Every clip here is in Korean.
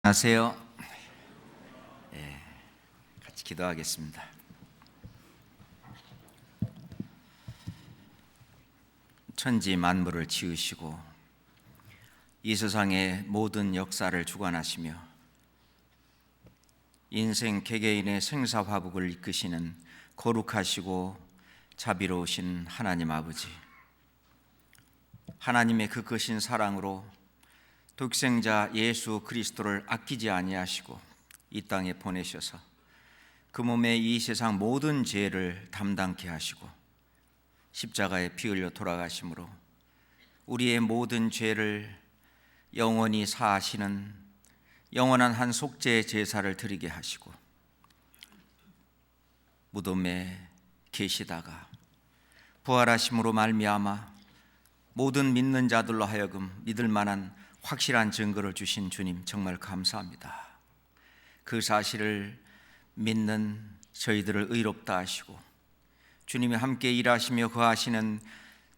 안녕하세요. 같이 기도하겠습니다. 천지 만물을 지으시고 이 세상의 모든 역사를 주관하시며 인생 개개인의 생사화복을 이끄시는 거룩하시고 자비로우신 하나님 아버지, 하나님의 그 크신 사랑으로 독생자 예수 그리스도를 아끼지 아니하시고 이 땅에 보내셔서 그 몸에 이 세상 모든 죄를 담당케 하시고 십자가에 피 흘려 돌아가심으로 우리의 모든 죄를 영원히 사하시는 영원한 한 속죄 제사를 드리게 하시고 무덤에 계시다가 부활하심으로 말미암아 모든 믿는 자들로 하여금 믿을 만한 확실한 증거를 주신 주님 정말 감사합니다. 그 사실을 믿는 저희들을 의롭다 하시고 주님이 함께 일하시며 거하시는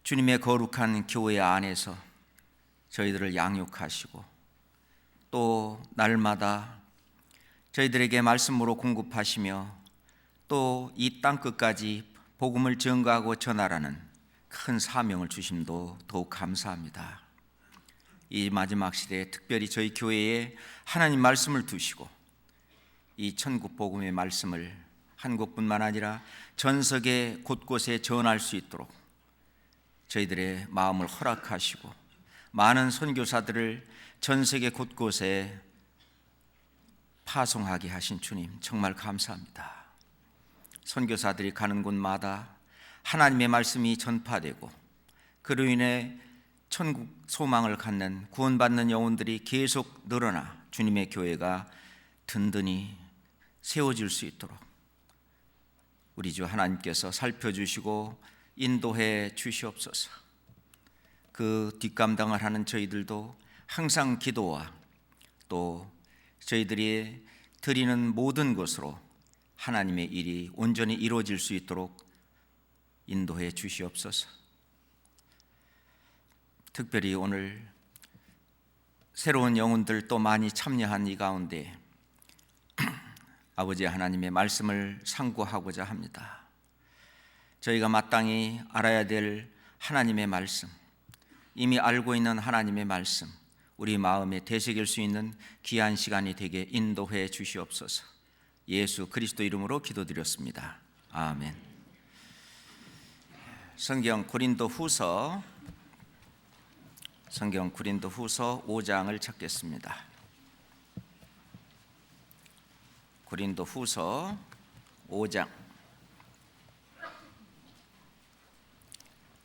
주님의 거룩한 교회 안에서 저희들을 양육하시고 또 날마다 저희들에게 말씀으로 공급하시며 또 이 땅끝까지 복음을 증거하고 전하라는 큰 사명을 주심도 더욱 감사합니다. 이 마지막 시대에 특별히 저희 교회에 하나님 말씀을 두시고 이 천국 복음의 말씀을 한국뿐만 아니라 전 세계 곳곳에 전할 수 있도록 저희들의 마음을 허락하시고 많은 선교사들을 전 세계 곳곳에 파송하게 하신 주님 정말 감사합니다. 선교사들이 가는 곳마다 하나님의 말씀이 전파되고 그로 인해 천국 소망을 갖는 구원받는 영혼들이 계속 늘어나 주님의 교회가 든든히 세워질 수 있도록 우리 주 하나님께서 살펴주시고 인도해 주시옵소서. 그 뒷감당을 하는 저희들도 항상 기도와 또 저희들이 드리는 모든 것으로 하나님의 일이 온전히 이루어질 수 있도록 인도해 주시옵소서. 특별히 오늘 새로운 영혼들 또 많이 참여한 이 가운데 아버지 하나님의 말씀을 상고하고자 합니다. 저희가 마땅히 알아야 될 하나님의 말씀, 이미 알고 있는 하나님의 말씀, 우리 마음에 되새길 수 있는 귀한 시간이 되게 인도해 주시옵소서. 예수 그리스도 이름으로 기도드렸습니다. 아멘. 성경 고린도후서 5장을 찾겠습니다. 고린도후서 5장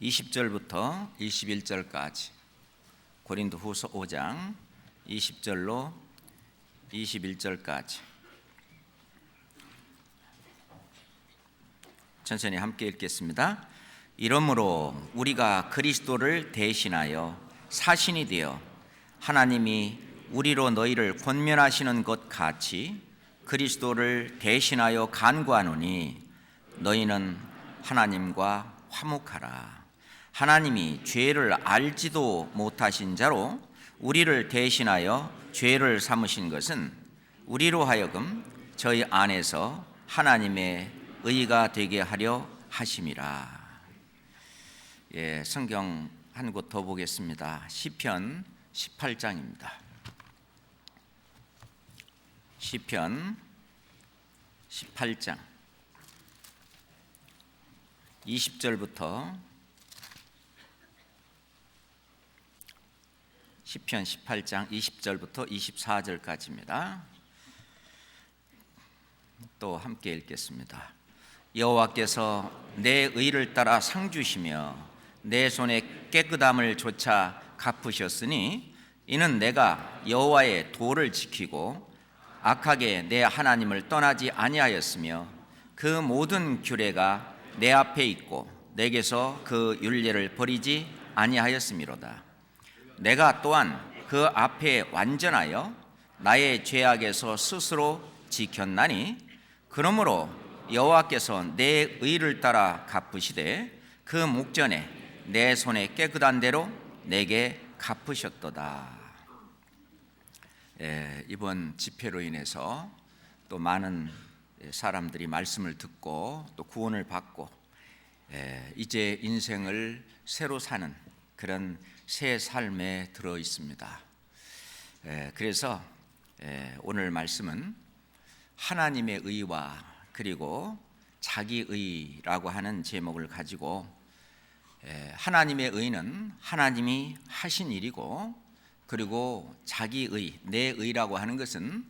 20절부터 21절까지 고린도후서 5장 20절로 21절까지 천천히 함께 읽겠습니다. 이러므로 우리가 그리스도를 대신하여 사신이 되어 하나님이 우리로 너희를 권면하시는 것 같이 그리스도를 대신하여 간구하노니 너희는 하나님과 화목하라. 하나님이 죄를 알지도 못하신 자로 우리를 대신하여 죄를 삼으신 것은 우리로 하여금 저희 안에서 하나님의 의가 되게 하려 하심이라. 성경 한 곳 더 보겠습니다. 시편 18장입니다. 시편 18장 20절부터 시편 18장 20절부터 24절까지입니다. 또 함께 읽겠습니다. 여호와께서 내 의를 따라 상 주시며 내 손의 깨끗함을 조차 갚으셨으니 이는 내가 여호와의 도를 지키고 악하게 내 하나님을 떠나지 아니하였으며 그 모든 규례가 내 앞에 있고 내게서 그 율례를 버리지 아니하였음이로다. 내가 또한 그 앞에 완전하여 나의 죄악에서 스스로 지켰나니 그러므로 여호와께서 내 의를 따라 갚으시되 그 목전에 내 손에 깨끗한 대로 내게 갚으셨도다. 이번 집회로 인해서 또 많은 사람들이 말씀을 듣고 또 구원을 받고 이제 인생을 새로 사는 그런 새 삶에 들어 있습니다. 그래서 오늘 말씀은 하나님의 의와 그리고 자기의라고 하는 제목을 가지고, 하나님의 의는 하나님이 하신 일이고, 그리고 자기의, 내 의라고 하는 것은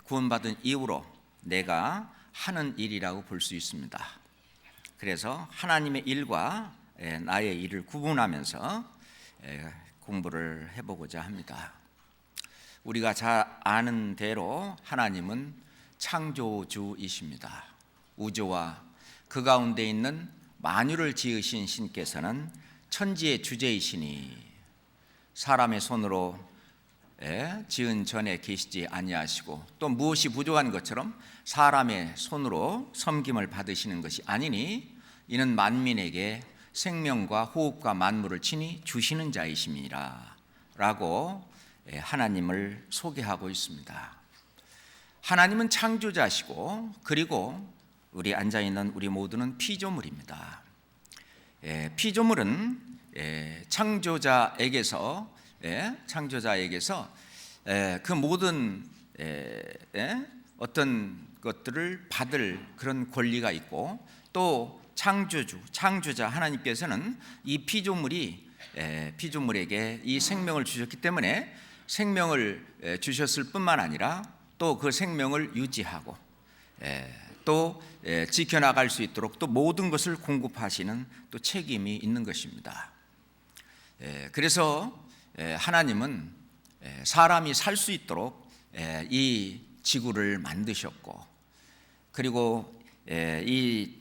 구원받은 이후로 내가 하는 일이라고 볼 수 있습니다. 그래서 하나님의 일과 나의 일을 구분하면서 공부를 해보고자 합니다. 우리가 잘 아는 대로 하나님은 창조주이십니다. 우주와 그 가운데 있는 만유를 지으신 신께서는 천지의 주제이시니 사람의 손으로 지은 전에 계시지 아니하시고, 또 무엇이 부족한 것처럼 사람의 손으로 섬김을 받으시는 것이 아니니 이는 만민에게 생명과 호흡과 만물을 친히 주시는 자이심이라 라고 하나님을 소개하고 있습니다. 하나님은 창조자시고, 그리고 우리 앉아있는 우리 모두는 피조물입니다. 피조물은 창조자에게서 그 모든 어떤 것들을 받을 그런 권리가 있고, 또 창조자 하나님께서는 이 피조물에게 이 생명을 주셨기 때문에 생명을 주셨을 뿐만 아니라 또 그 생명을 유지하고 또 지켜나갈 수 있도록 또 모든 것을 공급하시는 또 책임이 있는 것입니다. 그래서 하나님은 사람이 살 수 있도록 이 지구를 만드셨고, 그리고 이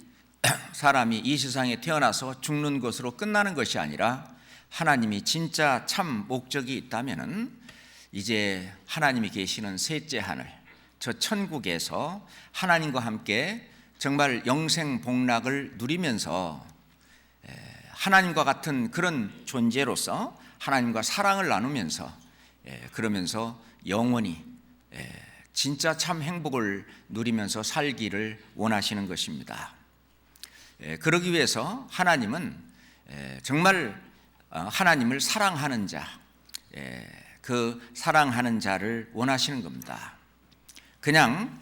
사람이 이 세상에 태어나서 죽는 것으로 끝나는 것이 아니라 하나님이 진짜 참 목적이 있다면은 이제 하나님이 계시는 셋째 하늘, 저 천국에서 하나님과 함께 정말 영생 복락을 누리면서 하나님과 같은 그런 존재로서 하나님과 사랑을 나누면서 그러면서 영원히 진짜 참 행복을 누리면서 살기를 원하시는 것입니다. 그러기 위해서 하나님은 정말 하나님을 사랑하는 자, 그 사랑하는 자를 원하시는 겁니다. 그냥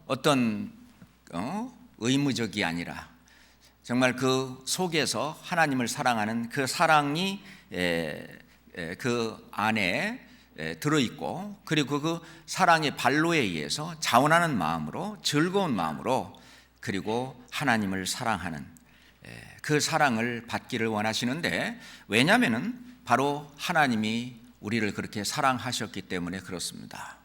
어떤 의무적이 아니라 정말 그 속에서 하나님을 사랑하는 그 사랑이 그 안에 들어있고, 그리고 그 사랑의 발로에 의해서 자원하는 마음으로, 즐거운 마음으로, 그리고 하나님을 사랑하는 그 사랑을 받기를 원하시는데, 왜냐하면 바로 하나님이 우리를 그렇게 사랑하셨기 때문에 그렇습니다.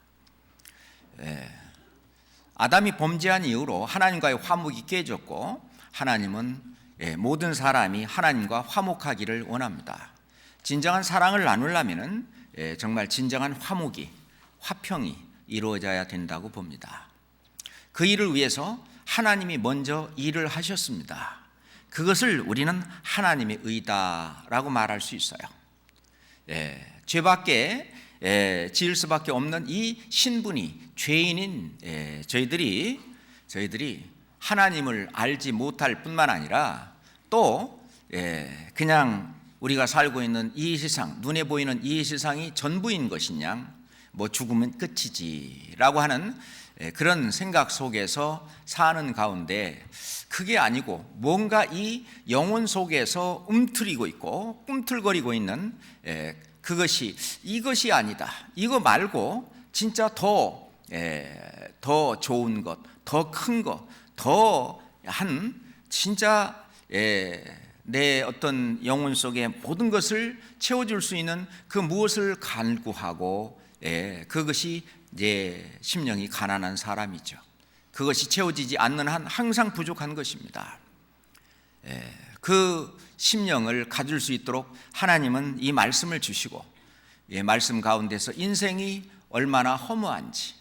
아담이 범죄한 이후로 하나님과의 화목이 깨졌고, 하나님은 모든 사람이 하나님과 화목하기를 원합니다. 진정한 사랑을 나누려면 정말 진정한 화목이, 화평이 이루어져야 된다고 봅니다. 그 일을 위해서 하나님이 먼저 일을 하셨습니다. 그것을 우리는 하나님의 의다라고 말할 수 있어요. 죄밖에 지을 수밖에 없는 이 신분이, 죄인인 저희들이 하나님을 알지 못할 뿐만 아니라 또 그냥 우리가 살고 있는 이 세상, 눈에 보이는 이 세상이 전부인 것이냐, 뭐 죽으면 끝이지라고 하는 그런 생각 속에서 사는 가운데, 그게 아니고 뭔가 이 영혼 속에서 움트리고 있고 꿈틀거리고 있는 이것이 아니다, 이거 말고 진짜 더 좋은 것, 더 큰 것, 더 한 진짜 내 어떤 영혼 속에 모든 것을 채워줄 수 있는 그 무엇을 간구하고, 그것이 내 심령이 가난한 사람이죠. 그것이 채워지지 않는 한 항상 부족한 것입니다. 그 심령을 가질 수 있도록 하나님은 이 말씀을 주시고, 말씀 가운데서 인생이 얼마나 허무한지,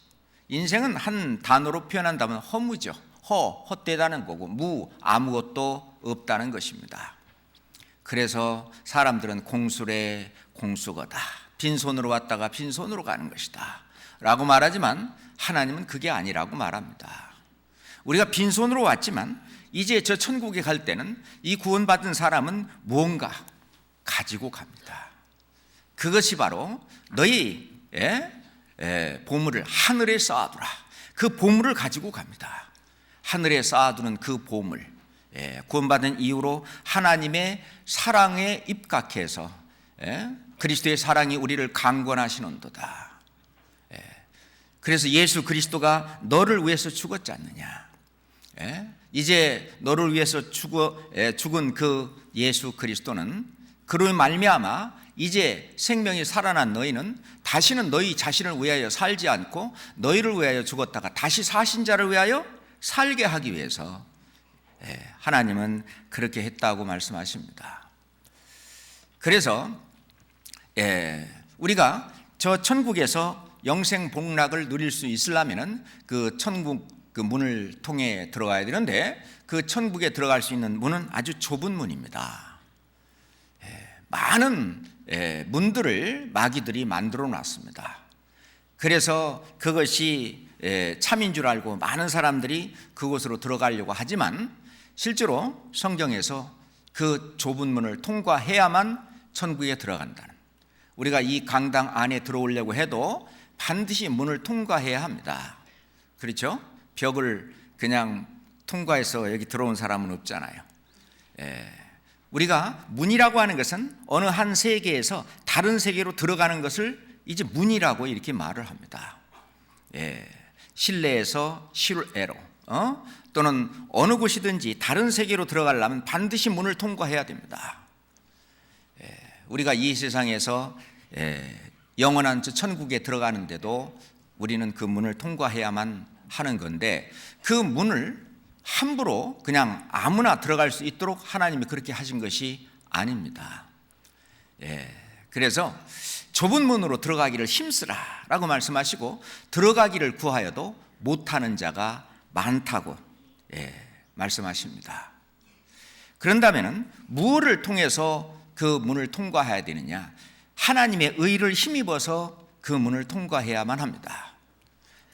인생은 한 단어로 표현한다면 허무죠. 헛되다는 거고, 아무것도 없다는 것입니다. 그래서 사람들은 공수래 공수거다, 빈손으로 왔다가 빈손으로 가는 것이다 라고 말하지만 하나님은 그게 아니라고 말합니다. 우리가 빈손으로 왔지만 이제 저 천국에 갈 때는 이 구원받은 사람은 무언가 가지고 갑니다. 그것이 바로 너희 보물을 하늘에 쌓아두라. 그 보물을 가지고 갑니다. 하늘에 쌓아두는 그 보물, 구원받은 이후로 하나님의 사랑에 입각해서 그리스도의 사랑이 우리를 강권하시는도다. 그래서 예수 그리스도가 너를 위해서 죽었지 않느냐. 이제 너를 위해서 죽은 그 예수 그리스도는 그로 말미암아 이제 생명이 살아난 너희는 다시는 너희 자신을 위하여 살지 않고 너희를 위하여 죽었다가 다시 사신 자를 위하여 살게 하기 위해서 하나님은 그렇게 했다고 말씀하십니다. 그래서 우리가 저 천국에서 영생 복락을 누릴 수 있으려면 그 천국 그 문을 통해 들어가야 되는데 그 천국에 들어갈 수 있는 문은 아주 좁은 문입니다. 많은 문들을 마귀들이 만들어 놨습니다. 그래서 그것이 참인 줄 알고 많은 사람들이 그곳으로 들어가려고 하지만 실제로 성경에서 그 좁은 문을 통과해야만 천국에 들어간다는, 우리가 이 강당 안에 들어오려고 해도 반드시 문을 통과해야 합니다. 그렇죠? 벽을 그냥 통과해서 여기 들어온 사람은 없잖아요. 우리가 문이라고 하는 것은 어느 한 세계에서 다른 세계로 들어가는 것을 이제 문이라고 이렇게 말을 합니다. 실내에서 실외로 또는 어느 곳이든지 다른 세계로 들어가려면 반드시 문을 통과해야 됩니다. 우리가 이 세상에서 영원한 천국에 들어가는데도 우리는 그 문을 통과해야만 하는 건데 그 문을 함부로 그냥 아무나 들어갈 수 있도록 하나님이 그렇게 하신 것이 아닙니다. 그래서 좁은 문으로 들어가기를 힘쓰라라고 말씀하시고 들어가기를 구하여도 못하는 자가 많다고 말씀하십니다. 그런다면 무엇을 통해서 그 문을 통과해야 되느냐? 하나님의 의를 힘입어서 그 문을 통과해야만 합니다.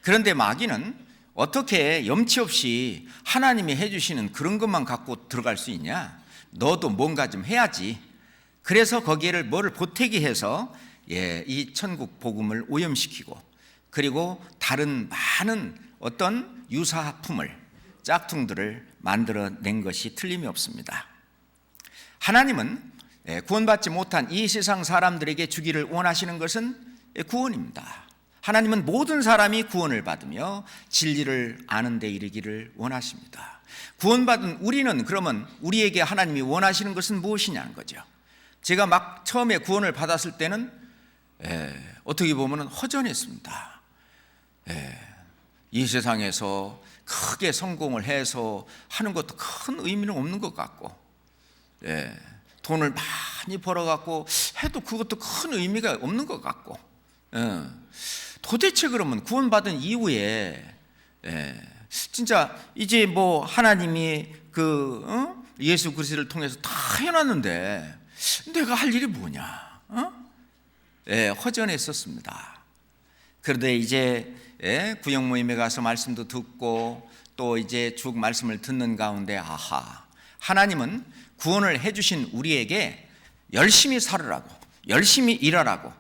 그런데 마귀는 어떻게 염치 없이 하나님이 해주시는 그런 것만 갖고 들어갈 수 있냐? 너도 뭔가 좀 해야지. 그래서 거기를 뭐를 보태기 해서 이 천국 복음을 오염시키고 그리고 다른 많은 어떤 유사품을 짝퉁들을 만들어낸 것이 틀림이 없습니다. 하나님은 구원받지 못한 이 세상 사람들에게 주기를 원하시는 것은 구원입니다. 하나님은 모든 사람이 구원을 받으며 진리를 아는 데 이르기를 원하십니다. 구원받은 우리는 그러면 우리에게 하나님이 원하시는 것은 무엇이냐는 거죠. 제가 막 처음에 구원을 받았을 때는 어떻게 보면 허전했습니다. 이 세상에서 크게 성공을 해서 하는 것도 큰 의미는 없는 것 같고 돈을 많이 벌어갖고 해도 그것도 큰 의미가 없는 것 같고 도대체 그러면 구원받은 이후에 진짜 이제 뭐 하나님이 예수 그리스도를 통해서 다 해놨는데 내가 할 일이 뭐냐? 허전했었습니다. 그런데 이제 구역 모임에 가서 말씀도 듣고 또 이제 쭉 말씀을 듣는 가운데 하나님은 구원을 해주신 우리에게 열심히 살으라고 열심히 일하라고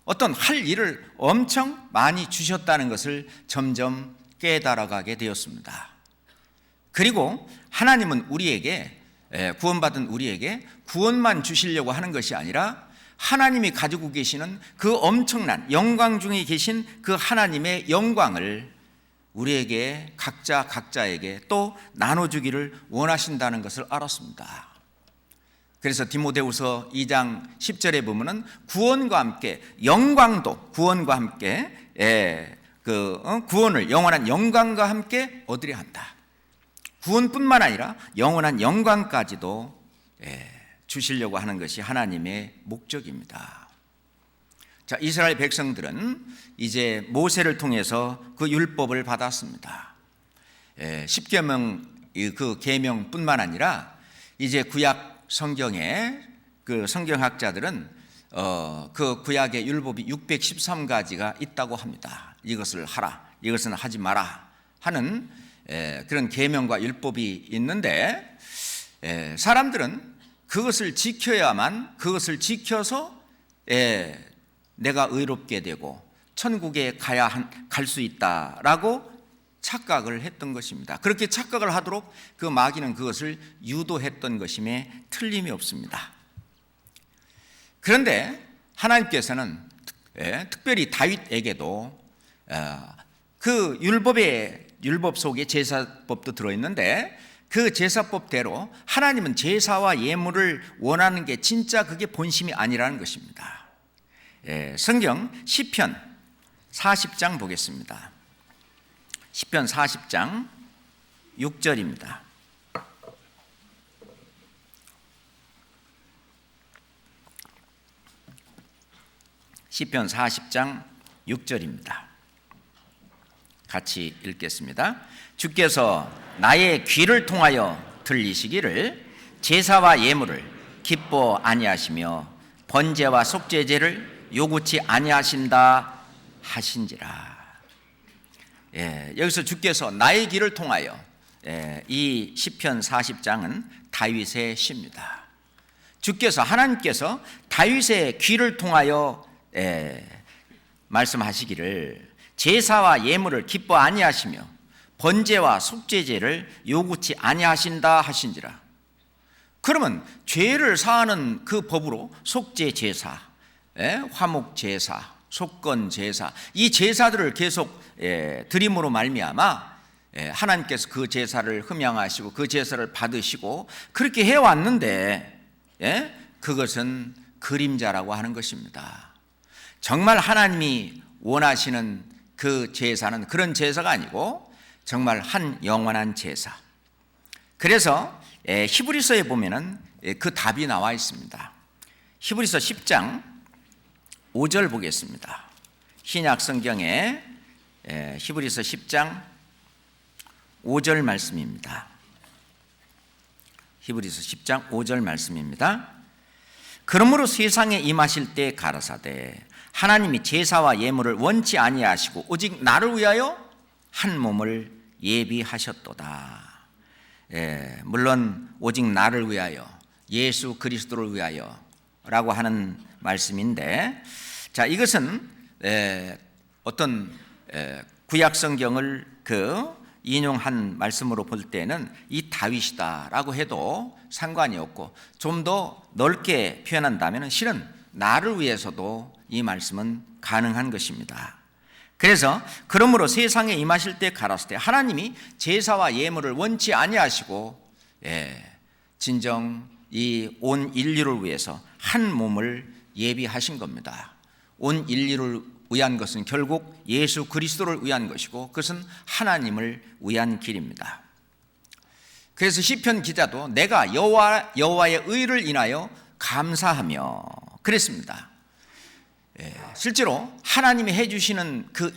어떤 할 일을 엄청 많이 주셨다는 것을 점점 깨달아가게 되었습니다. 그리고 하나님은 우리에게 구원받은 우리에게 구원만 주시려고 하는 것이 아니라 하나님이 가지고 계시는 그 엄청난 영광 중에 계신 그 하나님의 영광을 우리에게 각자에게 또 나눠주기를 원하신다는 것을 알았습니다. 그래서 디모데후서 2장 10절에 보면은 구원과 함께 영광도 구원과 함께 구원을 영원한 영광과 함께 얻으려 한다. 구원뿐만 아니라 영원한 영광까지도 주시려고 하는 것이 하나님의 목적입니다. 자, 이스라엘 백성들은 이제 모세를 통해서 그 율법을 받았습니다. 십계명 그 계명뿐만 아니라 이제 구약 성경의 그 성경학자들은 그 구약의 율법이 613가지가 있다고 합니다. 이것을 하라, 이것은 하지 마라 하는 그런 계명과 율법이 있는데, 사람들은 그것을 지켜야만, 그것을 지켜서 내가 의롭게 되고 천국에 갈 수 있다라고 착각을 했던 것입니다. 그렇게 착각을 하도록 그 마귀는 그것을 유도했던 것임에 틀림이 없습니다. 그런데 하나님께서는 특별히 다윗에게도 그 율법 속에 제사법도 들어있는데, 그 제사법대로 하나님은 제사와 예물을 원하는 게 진짜 그게 본심이 아니라는 것입니다. 성경 시편 40장 보겠습니다. 시편 40장 6절입니다. 시편 40장 6절입니다. 같이 읽겠습니다. 주께서 나의 귀를 통하여 들리시기를 제사와 예물을 기뻐 아니하시며 번제와 속죄제를 요구치 아니하신다 하신지라. 여기서 주께서 나의 귀를 통하여, 이 시편 40장은 다윗의 시입니다. 주께서, 하나님께서 다윗의 귀를 통하여 말씀하시기를 제사와 예물을 기뻐 아니하시며 번제와 속죄제를 요구치 아니하신다 하신지라. 그러면 죄를 사하는 그 법으로 속죄 제사, 화목 제사, 속건 제사, 이 제사들을 계속 드림으로 말미암아 하나님께서 그 제사를 흠양하시고 그 제사를 받으시고 그렇게 해왔는데, 그것은 그림자라고 하는 것입니다. 정말 하나님이 원하시는 그 제사는 그런 제사가 아니고 정말 한 영원한 제사. 그래서 히브리서에 보면은 그 답이 나와 있습니다. 히브리서 10장 5절 보겠습니다. 신약 성경에 히브리서 10장 5절 말씀입니다. 히브리서 10장 5절 말씀입니다. 그러므로 세상에 임하실 때 가라사대 하나님이 제사와 예물을 원치 아니하시고 오직 나를 위하여 한 몸을 예비하셨도다. 물론 오직 나를 위하여, 예수 그리스도를 위하여 라고 하는 말씀인데, 자, 이것은 어떤 구약 성경을 인용한 말씀으로 볼 때는 이 다윗이다라고 해도 상관이 없고, 좀 더 넓게 표현한다면 실은 나를 위해서도 이 말씀은 가능한 것입니다. 그래서 그러므로 세상에 임하실 때 가라사대 하나님이 제사와 예물을 원치 아니하시고 진정 이 온 인류를 위해서 한 몸을 예비하신 겁니다. 온 인류를 위한 것은 결국 예수 그리스도를 위한 것이고 그것은 하나님을 위한 길입니다. 그래서 시편 기자도 내가 여호와의 의를 인하여 감사하며 그랬습니다. 실제로 하나님이 해주시는 그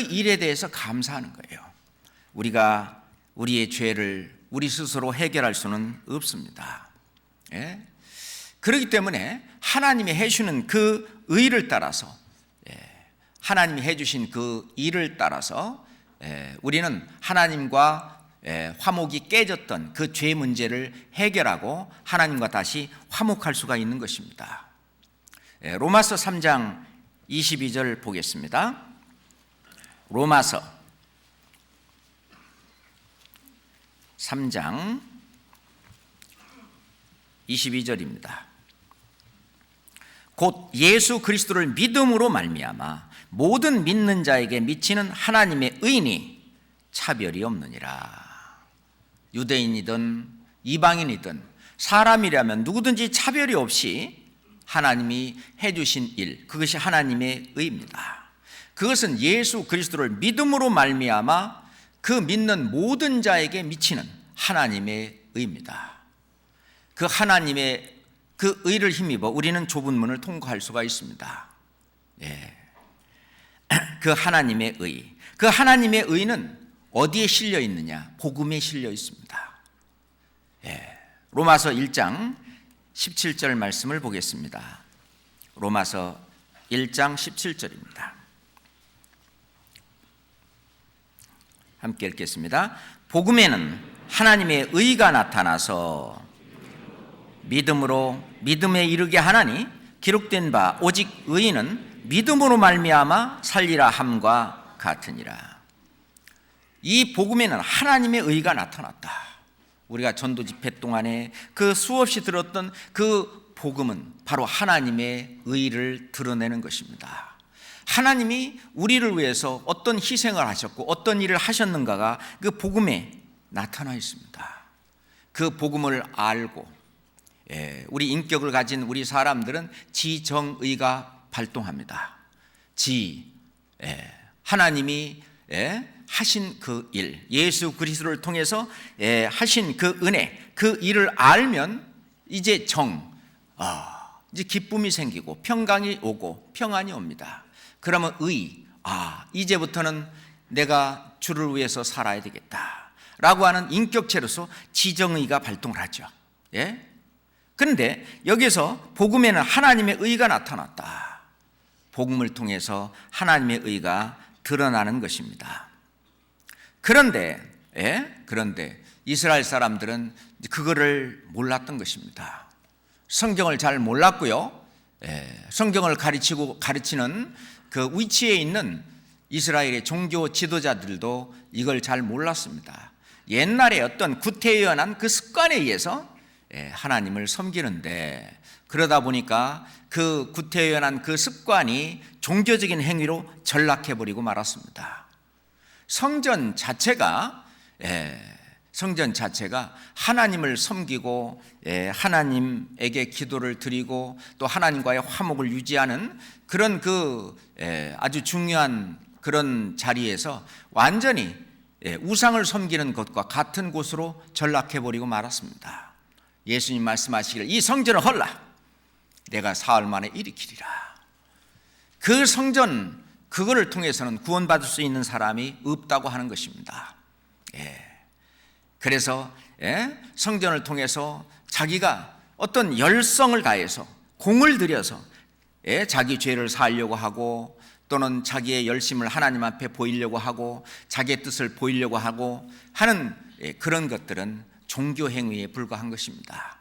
일에 대해서 감사하는 거예요. 우리가 우리의 죄를 우리 스스로 해결할 수는 없습니다. 그렇기 때문에 하나님이 해주시는 그 의를 따라서, 하나님이 해주신 그 일을 따라서 우리는 하나님과 화목이 깨졌던 그 죄 문제를 해결하고 하나님과 다시 화목할 수가 있는 것입니다. 로마서 3장 22절 보겠습니다. 로마서 3장 22절입니다. 곧 예수 그리스도를 믿음으로 말미암아 모든 믿는 자에게 미치는 하나님의 의인이 차별이 없느니라. 유대인이든 이방인이든 사람이라면 누구든지 차별이 없이 하나님이 해주신 일, 그것이 하나님의 의입니다. 그것은 예수 그리스도를 믿음으로 말미암아 그 믿는 모든 자에게 미치는 하나님의 의입니다. 그 하나님의 그 의를 힘입어 우리는 좁은 문을 통과할 수가 있습니다. 그 하나님의 의, 그 하나님의 의는 어디에 실려 있느냐? 복음에 실려 있습니다. 로마서 1장 17절 말씀을 보겠습니다. 로마서 1장 17절입니다. 함께 읽겠습니다. 복음에는 하나님의 의가 나타나서 믿음으로 믿음에 이르게 하나니 기록된 바 오직 의인은 믿음으로 말미암아 살리라 함과 같으니라. 이 복음에는 하나님의 의가 나타났다. 우리가 전도 집회 동안에 그 수없이 들었던 그 복음은 바로 하나님의 의를 드러내는 것입니다. 하나님이 우리를 위해서 어떤 희생을 하셨고 어떤 일을 하셨는가가 그 복음에 나타나 있습니다. 그 복음을 알고 우리 인격을 가진 우리 사람들은 지정의가 발동합니다. 하나님이 하신 그 일, 예수 그리스도를 통해서 하신 그 은혜, 그 일을 알면 이제 이제 기쁨이 생기고 평강이 오고 평안이 옵니다. 그러면 이제부터는 내가 주를 위해서 살아야 되겠다 라고 하는 인격체로서 지정의가 발동을 하죠. 그런데 여기서 복음에는 하나님의 의가 나타났다. 복음을 통해서 하나님의 의가 드러나는 것입니다. 그런데 이스라엘 사람들은 그거를 몰랐던 것입니다. 성경을 잘 몰랐고요. 성경을 가르치는 그 위치에 있는 이스라엘의 종교 지도자들도 이걸 잘 몰랐습니다. 옛날에 어떤 구태의연한 그 습관에 의해서 하나님을 섬기는데, 그러다 보니까 그 구태의연한 그 습관이 종교적인 행위로 전락해버리고 말았습니다. 성전 자체가 하나님을 섬기고 하나님에게 기도를 드리고 또 하나님과의 화목을 유지하는 그런 아주 중요한 그런 자리에서 완전히 우상을 섬기는 것과 같은 곳으로 전락해버리고 말았습니다. 예수님 말씀하시기를 이 성전을 헐라 내가 사흘 만에 일으키리라. 그 성전 그거를 통해서는 구원받을 수 있는 사람이 없다고 하는 것입니다. 그래서 성전을 통해서 자기가 어떤 열성을 다해서 공을 들여서 자기 죄를 사하려고 하고 또는 자기의 열심을 하나님 앞에 보이려고 하고 자기의 뜻을 보이려고 하고 하는 그런 것들은 종교 행위에 불과한 것입니다.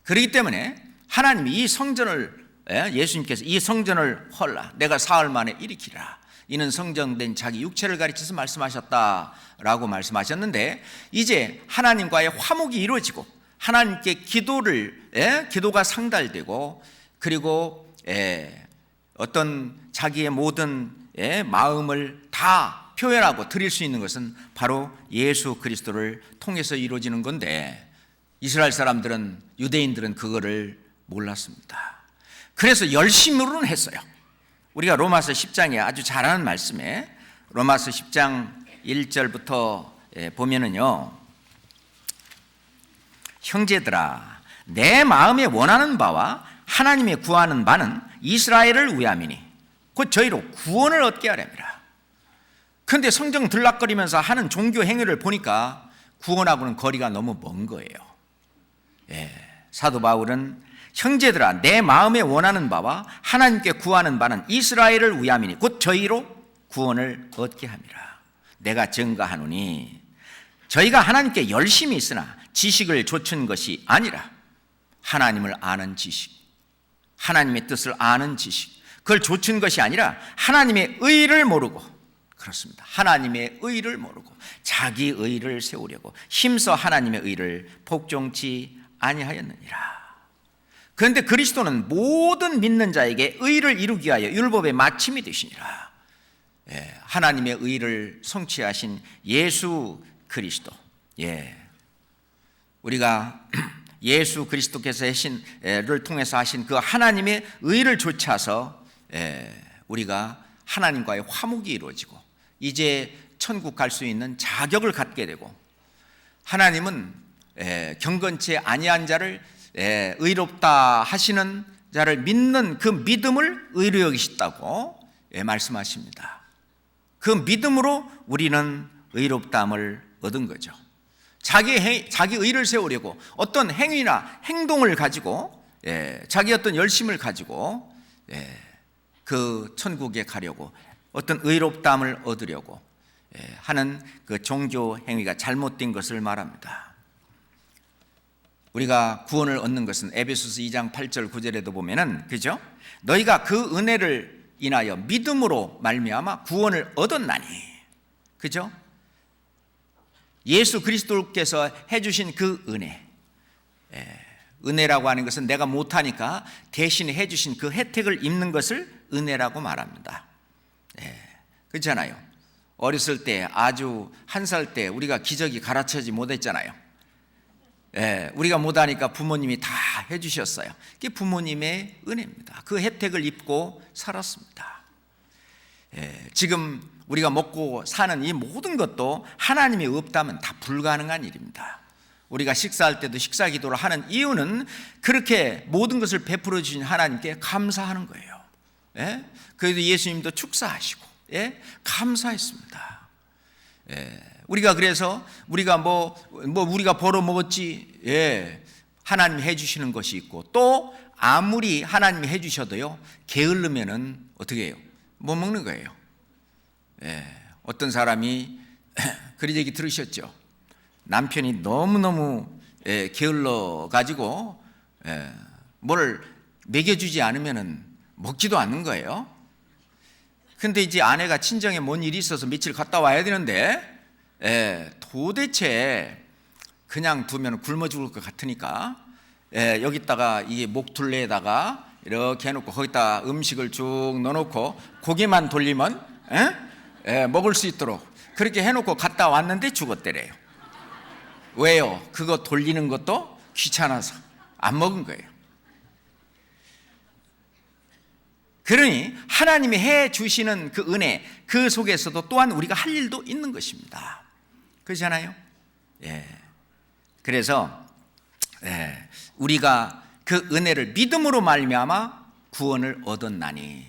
그렇기 때문에 하나님이 이 성전을 예수님께서 이 성전을 헐라 내가 사흘 만에 일으키라, 이는 성전된 자기 육체를 가리켜서 말씀하셨다라고 말씀하셨는데, 이제 하나님과의 화목이 이루어지고 하나님께 기도가 상달되고 그리고 어떤 자기의 모든 마음을 다 표현하고 드릴 수 있는 것은 바로 예수 그리스도를 통해서 이루어지는 건데, 이스라엘 사람들은, 유대인들은 그거를 몰랐습니다. 그래서 열심으로는 했어요. 우리가 로마서 10장에 아주 잘 아는 말씀에 로마서 10장 1절부터 보면은요, 형제들아 내 마음에 원하는 바와 하나님의 구하는 바는 이스라엘을 위함이니 곧 저희로 구원을 얻게 하렵니다. 그런데 성경 들락거리면서 하는 종교 행위를 보니까 구원하고는 거리가 너무 먼 거예요. 사도 바울은 형제들아 내 마음에 원하는 바와 하나님께 구하는 바는 이스라엘을 위함이니 곧 저희로 구원을 얻게 함이라. 내가 증거하노니 저희가 하나님께 열심히 있으나 지식을 좇은 것이 아니라 하나님을 아는 지식, 하나님의 뜻을 아는 지식, 그걸 좇은 것이 아니라 하나님의 의를 모르고, 그렇습니다, 하나님의 의를 모르고 자기 의를 세우려고 힘써 하나님의 의를 복종치 아니하였느니라. 그런데 그리스도는 모든 믿는 자에게 의를 이루기 위하여 율법의 마침이 되시니라. 하나님의 의를 성취하신 예수 그리스도, 우리가 예수 그리스도께서 를 통해서 하신 그 하나님의 의를 좇아서 우리가 하나님과의 화목이 이루어지고 이제 천국 갈 수 있는 자격을 갖게 되고, 하나님은 경건치 아니한 자를 의롭다 하시는 자를 믿는 그 믿음을 의로 여기셨다고 말씀하십니다. 그 믿음으로 우리는 의롭다함을 얻은 거죠. 자기 의를 세우려고 어떤 행위나 행동을 가지고 자기 어떤 열심을 가지고 그 천국에 가려고 어떤 의롭다함을 얻으려고 하는 그 종교 행위가 잘못된 것을 말합니다. 우리가 구원을 얻는 것은 에베소서 2장 8절 9절에도 보면은, 그죠? 너희가 그 은혜를 인하여 믿음으로 말미암아 구원을 얻었나니, 그죠? 예수 그리스도께서 해주신 그 은혜, 은혜라고 하는 것은 내가 못하니까 대신에 해주신 그 혜택을 입는 것을 은혜라고 말합니다. 그렇잖아요. 어렸을 때, 아주 한 살 때 우리가 기저귀 갈아차지 못했잖아요. 우리가 못하니까 부모님이 다 해주셨어요. 그게 부모님의 은혜입니다. 그 혜택을 입고 살았습니다. 지금 우리가 먹고 사는 이 모든 것도 하나님이 없다면 다 불가능한 일입니다. 우리가 식사할 때도 식사 기도를 하는 이유는 그렇게 모든 것을 베풀어 주신 하나님께 감사하는 거예요. 그래도 예수님도 축사하시고 감사했습니다. 우리가 그래서 우리가 우리가 벌어 먹었지, 하나님이 해주시는 것이 있고, 또 아무리 하나님이 해주셔도요, 게으르면은 어떻게 해요? 못 먹는 거예요. 어떤 사람이 그런 얘기 들으셨죠? 남편이 너무너무 게을러 가지고 뭘 먹여주지 않으면은 먹지도 않는 거예요. 근데 이제 아내가 친정에 뭔 일이 있어서 며칠 갔다 와야 되는데 도대체 그냥 두면 굶어 죽을 것 같으니까 여기다가 이 목둘레에다가 이렇게 해놓고 거기다 음식을 쭉 넣어놓고 고개만 돌리면 먹을 수 있도록 그렇게 해놓고 갔다 왔는데 죽었대래요. 왜요? 그거 돌리는 것도 귀찮아서 안 먹은 거예요. 그러니 하나님이 해주시는 그 은혜, 그 속에서도 또한 우리가 할 일도 있는 것입니다. 그렇잖아요? 그래서 우리가 그 은혜를 믿음으로 말미암아 구원을 얻었나니,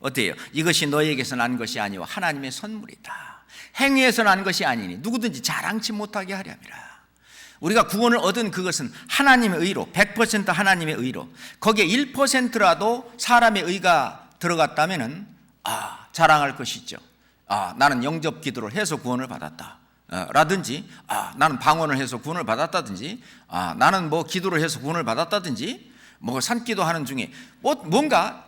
어때요? 이것이 너희에게서 난 것이 아니오 하나님의 선물이다. 행위에서 난 것이 아니니 누구든지 자랑치 못하게 하려 함이라. 우리가 구원을 얻은 그것은 하나님의 의로, 100% 하나님의 의로, 거기에 1%라도 사람의 의가 들어갔다면은 자랑할 것이 있죠. 나는 영접 기도를 해서 구원을 받았다 라든지, 나는 방언을 해서 구원을 받았다든지, 나는 뭐 기도를 해서 구원을 받았다든지, 뭐 산기도 하는 중에 뭔가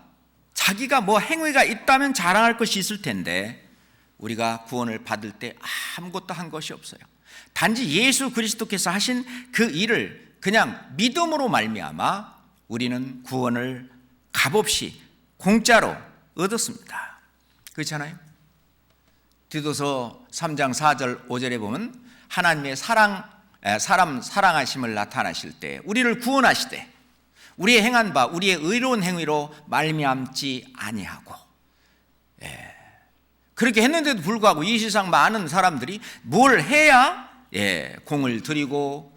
자기가 뭐 행위가 있다면 자랑할 것이 있을 텐데, 우리가 구원을 받을 때 아무것도 한 것이 없어요. 단지 예수 그리스도께서 하신 그 일을 그냥 믿음으로 말미암아 우리는 구원을 값없이 공짜로 얻었습니다. 그렇잖아요? 디도서 3장 4절 5절에 보면 하나님의 사람 사랑하심을 나타나실 때 우리를 구원하시되 우리의 행한 바 우리의 의로운 행위로 말미암지 아니하고, 그렇게 했는데도 불구하고 이 세상 많은 사람들이 뭘 해야 공을 들이고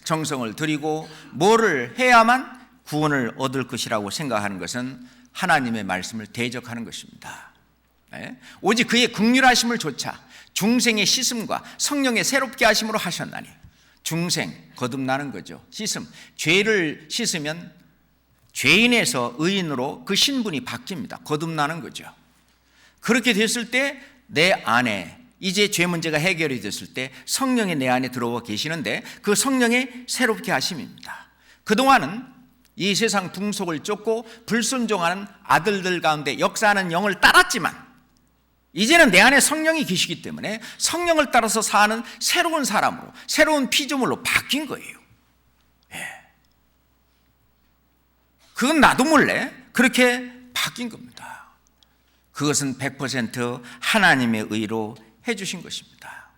정성을 들이고 뭐를 해야만 구원을 얻을 것이라고 생각하는 것은 하나님의 말씀을 대적하는 것입니다. 오직 그의 긍휼하심을 조차 중생의 씻음과 성령의 새롭게 하심으로 하셨나니, 중생 거듭나는 거죠. 씻음, 죄를 씻으면 죄인에서 의인으로 그 신분이 바뀝니다. 거듭나는 거죠. 그렇게 됐을 때 내 안에 이제 죄 문제가 해결이 됐을 때 성령이 내 안에 들어와 계시는데, 그 성령의 새롭게 하심입니다. 그동안은 이 세상 풍속을 쫓고 불순종하는 아들들 가운데 역사하는 영을 따랐지만, 이제는 내 안에 성령이 계시기 때문에 성령을 따라서 사는 새로운 사람으로, 새로운 피조물로 바뀐 거예요. 그건 나도 몰래 그렇게 바뀐 겁니다. 그것은 100% 하나님의 의로 해주신 것입니다.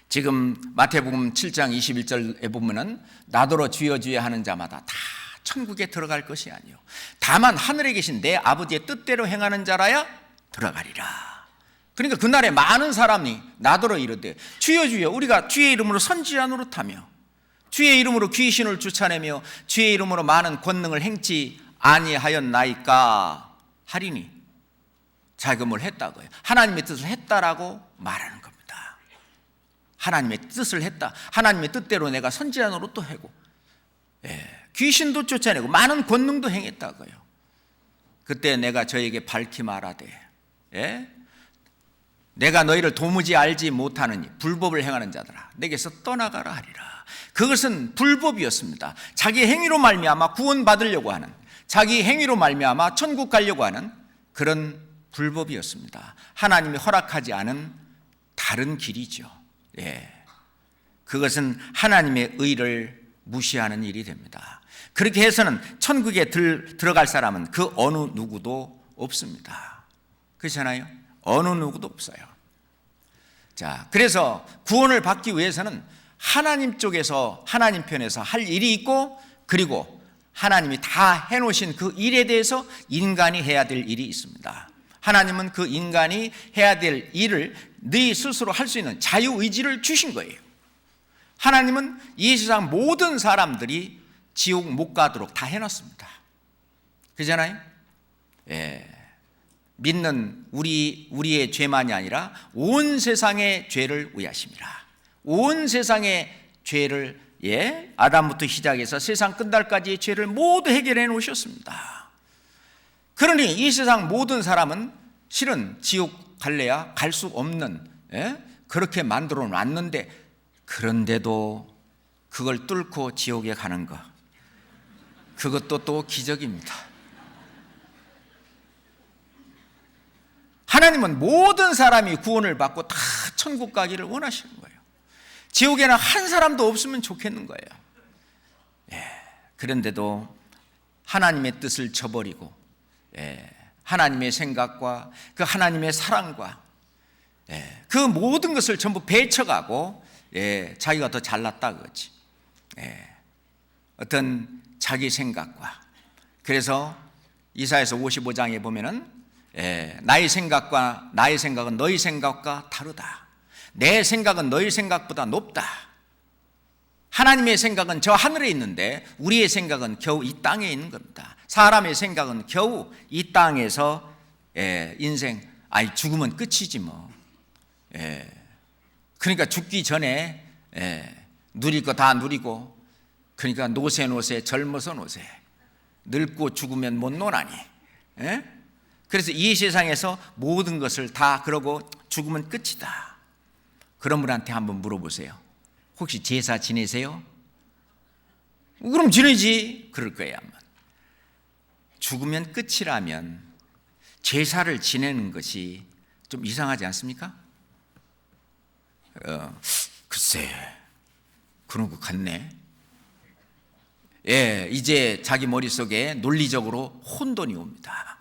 지금 마태복음 7장 21절에 보면은 나더러 주여 주여 하는 자마다 다 천국에 들어갈 것이 아니요 다만 하늘에 계신 내 아버지의 뜻대로 행하는 자라야 들어가리라. 그러니까 그날에 많은 사람이 나더러 이르되 주여 주여, 우리가 주의 이름으로 선지자 노릇하며 주의 이름으로 귀신을 쫓아내며 주의 이름으로 많은 권능을 행치 아니하였나이까 하리니, 자기가 뭘 했다고요? 하나님의 뜻을 했다라고 말하는 겁니다. 하나님의 뜻을 했다. 하나님의 뜻대로 내가 선지자 노릇도 하고, 귀신도 쫓아내고 많은 권능도 행했다고요. 그때 내가 저에게 밝히 말하되, 내가 너희를 도무지 알지 못하느니 불법을 행하는 자들아 내게서 떠나가라 하리라. 그것은 불법이었습니다. 자기 행위로 말미암아 구원받으려고 하는, 자기 행위로 말미암아 천국 가려고 하는 그런 불법이었습니다. 하나님이 허락하지 않은 다른 길이죠. 그것은 하나님의 의를 무시하는 일이 됩니다. 그렇게 해서는 천국에 들어갈 사람은 그 어느 누구도 없습니다. 그렇잖아요? 어느 누구도 없어요. 자, 그래서 구원을 받기 위해서는 하나님 쪽에서, 하나님 편에서 할 일이 있고, 그리고 하나님이 다 해놓으신 그 일에 대해서 인간이 해야 될 일이 있습니다. 하나님은 그 인간이 해야 될 일을 네 스스로 할 수 있는 자유의지를 주신 거예요. 하나님은 이 세상 모든 사람들이 지옥 못 가도록 다 해놨습니다. 그렇잖아요? 믿는 우리의 죄만이 아니라 온 세상의 죄를 위하심이라. 온 세상의 죄를, 아담부터 시작해서 세상 끝날까지의 죄를 모두 해결해 놓으셨습니다. 그러니 이 세상 모든 사람은 실은 지옥 갈래야 갈 수 없는, 그렇게 만들어 놨는데, 그런데도 그걸 뚫고 지옥에 가는 것, 그것도 또 기적입니다. 하나님은 모든 사람이 구원을 받고 다 천국 가기를 원하시는 거예요. 지옥에는 한 사람도 없으면 좋겠는 거예요. 그런데도 하나님의 뜻을 저버리고, 하나님의 생각과 그 하나님의 사랑과 그 모든 것을 전부 배쳐가고, 자기가 더 잘났다 그거지. 어떤 자기 생각과, 그래서 이사야서 55장에 보면은 나의 생각과 나의 생각은 너희 생각과 다르다. 내 생각은 너희 생각보다 높다. 하나님의 생각은 저 하늘에 있는데 우리의 생각은 겨우 이 땅에 있는 겁니다. 사람의 생각은 겨우 이 땅에서 인생, 죽으면 끝이지 뭐. 그러니까 죽기 전에 누릴 거 다 누리고, 그러니까 노세 젊어서 노세, 늙고 죽으면 못 노나니. 그래서 이 세상에서 모든 것을 다 그러고 죽으면 끝이다. 그런 분한테 한번 물어보세요. 혹시 제사 지내세요? 그럼 지내지. 그럴 거예요 아마. 죽으면 끝이라면 제사를 지내는 것이 좀 이상하지 않습니까? 글쎄, 그런 것 같네. 이제 자기 머릿속에 논리적으로 혼돈이 옵니다.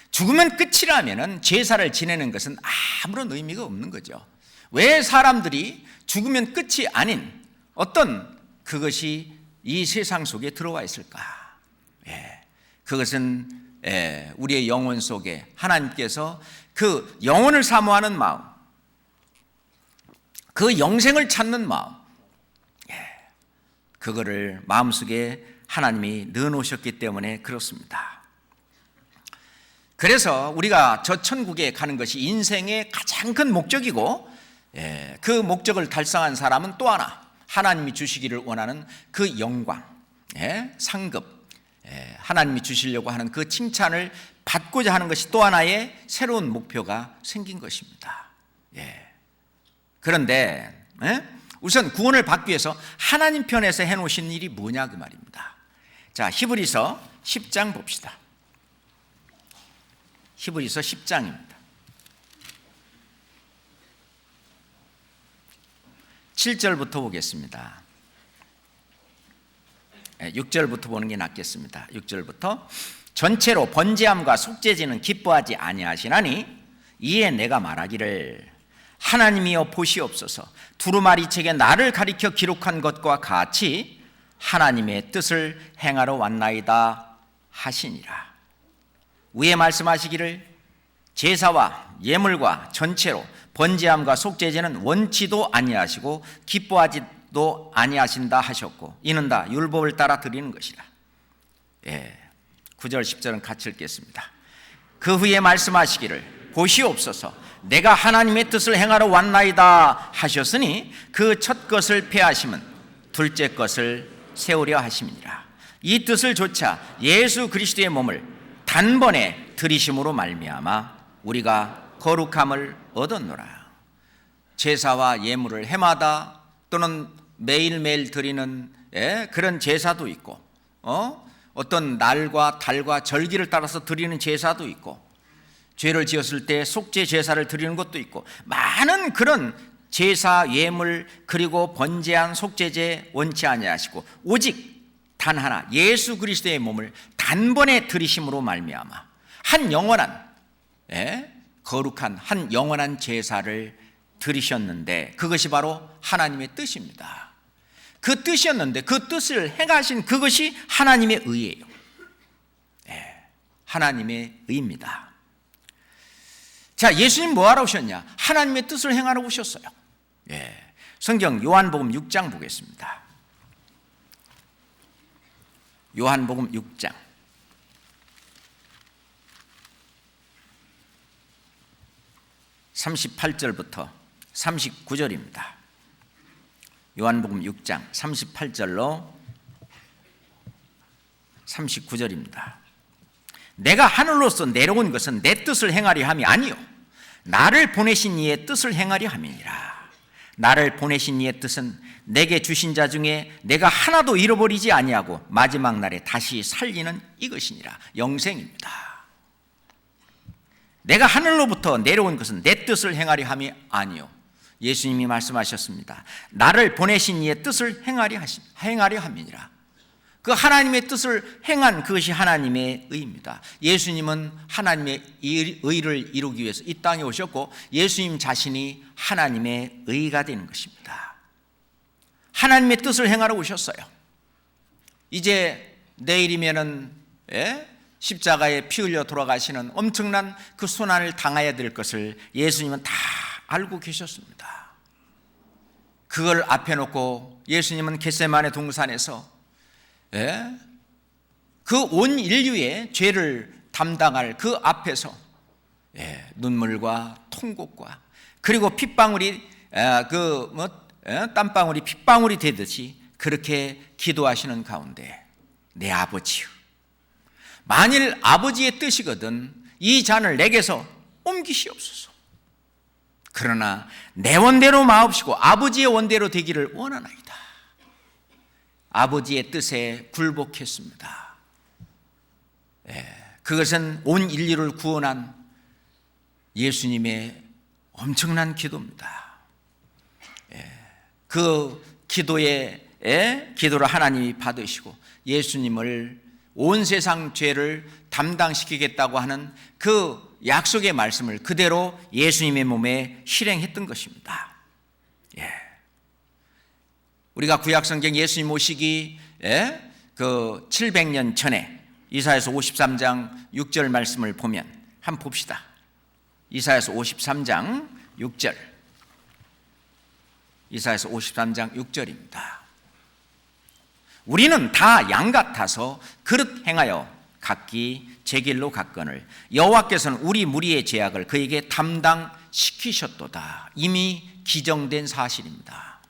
죽으면 끝이라면 제사를 지내는 것은 아무런 의미가 없는 거죠. 왜 사람들이 죽으면 끝이 아닌 어떤 그것이 이 세상 속에 들어와 있을까? 그것은 우리의 영혼 속에 하나님께서 그 영혼을 사모하는 마음, 그 영생을 찾는 마음, 그거를 마음속에 하나님이 넣어놓으셨기 때문에 그렇습니다. 그래서 우리가 저 천국에 가는 것이 인생의 가장 큰 목적이고, 그 목적을 달성한 사람은 또 하나, 하나님이 주시기를 원하는 그 영광, 상급, 하나님이 주시려고 하는 그 칭찬을 받고자 하는 것이 또 하나의 새로운 목표가 생긴 것입니다. 그런데 우선 구원을 받기 위해서 하나님 편에서 해놓으신 일이 뭐냐 그 말입니다. 자, 히브리서 10장 봅시다. 히브리서 10장입니다. 7절부터 보겠습니다. 6절부터 보는 게 낫겠습니다. 6절부터 전체로 번제함과 속죄제는 기뻐하지 아니하시나니 이에 내가 말하기를 하나님이여 보시옵소서. 두루마리 책에 나를 가리켜 기록한 것과 같이 하나님의 뜻을 행하러 왔나이다 하시니라. 위에 말씀하시기를 제사와 예물과 전체로 번제함과 속죄제는 원치도 아니하시고 기뻐하지도 아니하신다 하셨고 이는 다 율법을 따라 드리는 것이라. 9절 10절은 같이 읽겠습니다. 그 후에 말씀하시기를 보시옵소서. 내가 하나님의 뜻을 행하러 왔나이다 하셨으니 그 첫 것을 폐하심은 둘째 것을 세우려 하심이니라. 이 뜻을 조차 예수 그리스도의 몸을 단번에 들이심으로 말미암아 우리가 거룩함을 얻었노라. 제사와 예물을 해마다 또는 매일매일 드리는 그런 제사도 있고 어떤 날과 달과 절기를 따라서 드리는 제사도 있고 죄를 지었을 때 속죄 제사를 드리는 것도 있고 많은 그런 제사, 예물 그리고 번제한 속죄제 원치 아니하시고 오직 단 하나 예수 그리스도의 몸을 단번에 들이심으로 말미암아 한 영원한 거룩한 한 영원한 제사를 드리셨는데 그것이 바로 하나님의 뜻입니다. 그 뜻이었는데 그 뜻을 행하신 그것이 하나님의 의예요. 하나님의 의입니다. 자, 예수님 뭐하러 오셨냐? 하나님의 뜻을 행하러 오셨어요. 성경 요한복음 6장 보겠습니다. 요한복음 6장 38절부터 39절입니다. 요한복음 6장 38절로 39절입니다. 내가 하늘로서 내려온 것은 내 뜻을 행하려 함이 아니요 나를 보내신 이의 뜻을 행하려 함이니라. 나를 보내신 이의 뜻은 내게 주신 자 중에 내가 하나도 잃어버리지 아니하고 마지막 날에 다시 살리는 이것이니라. 영생입니다. 내가 하늘로부터 내려온 것은 내 뜻을 행하려 함이 아니요 예수님이 말씀하셨습니다. 나를 보내신 이의 뜻을 행하려 함이니라. 그 하나님의 뜻을 행한 그것이 하나님의 의입니다. 예수님은 하나님의 의를 이루기 위해서 이 땅에 오셨고 예수님 자신이 하나님의 의가 되는 것입니다. 하나님의 뜻을 행하러 오셨어요. 이제 내일이면은 십자가에 피 흘려 돌아가시는 엄청난 그 순환을 당해야 될 것을 예수님은 다 알고 계셨습니다. 그걸 앞에 놓고 예수님은 겟세마네 동산에서 그 온 인류의 죄를 담당할 그 앞에서 눈물과 통곡과 그리고 핏방울이 땀방울이 핏방울이 되듯이 그렇게 기도하시는 가운데 내 아버지요, 만일 아버지의 뜻이거든 이 잔을 내게서 옮기시옵소서. 그러나 내 원대로 마옵시고 아버지의 원대로 되기를 원하나이다. 아버지의 뜻에 굴복했습니다. 그것은 온 인류를 구원한 예수님의 엄청난 기도입니다. 그 기도를 하나님이 받으시고 예수님을 온 세상 죄를 담당시키겠다고 하는 그 약속의 말씀을 그대로 예수님의 몸에 실행했던 것입니다. 우리가 구약성경 예수님 오시기 그 700년 전에 이사야서 53장 6절 말씀을 보면 한번 봅시다. 이사야서 53장 6절, 이사야서 53장 6절입니다. 우리는 다 양 같아서 그릇 행하여 각기 제 길로 갔거늘 여호와께서는 우리 무리의 죄악을 그에게 담당시키셨도다. 이미 기정된 사실입니다.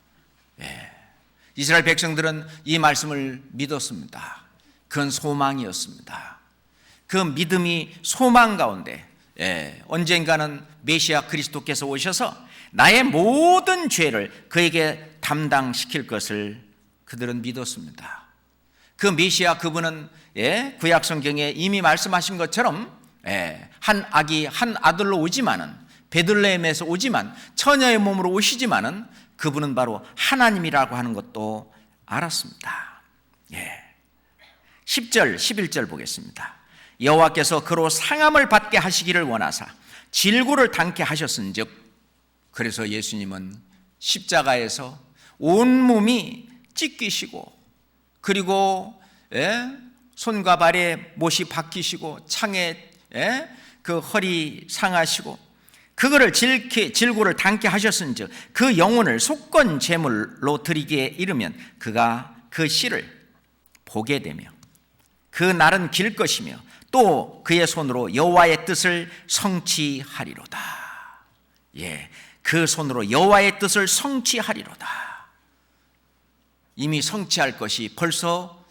이스라엘 백성들은 이 말씀을 믿었습니다. 그건 소망이었습니다. 그 믿음이 소망 가운데 언젠가는 메시아 그리스도께서 오셔서 나의 모든 죄를 그에게 담당시킬 것을 그들은 믿었습니다. 그 메시아 그분은 구약 성경에 이미 말씀하신 것처럼 한 아기 한 아들로 오지만은 베들레헴에서 오지만 처녀의 몸으로 오시지만은 그분은 바로 하나님이라고 하는 것도 알았습니다. 10절 11절 보겠습니다. 여호와께서 그로 상함을 받게 하시기를 원하사 질고를 당케 하셨은즉, 그래서 예수님은 십자가에서 온몸이 찢기시고 그리고 손과 발에 못이 박히시고 창에 그 허리 상하시고 그거를 질고를 당케 하셨은즉 그 영혼을 속건 제물로 드리기에 이르면 그가 그 씨를 보게 되며 그 날은 길 것이며 또 그의 손으로 여호와의 뜻을 성취하리로다. 예, 그 손으로 여호와의 뜻을 성취하리로다. 이미 성취할 것이 벌써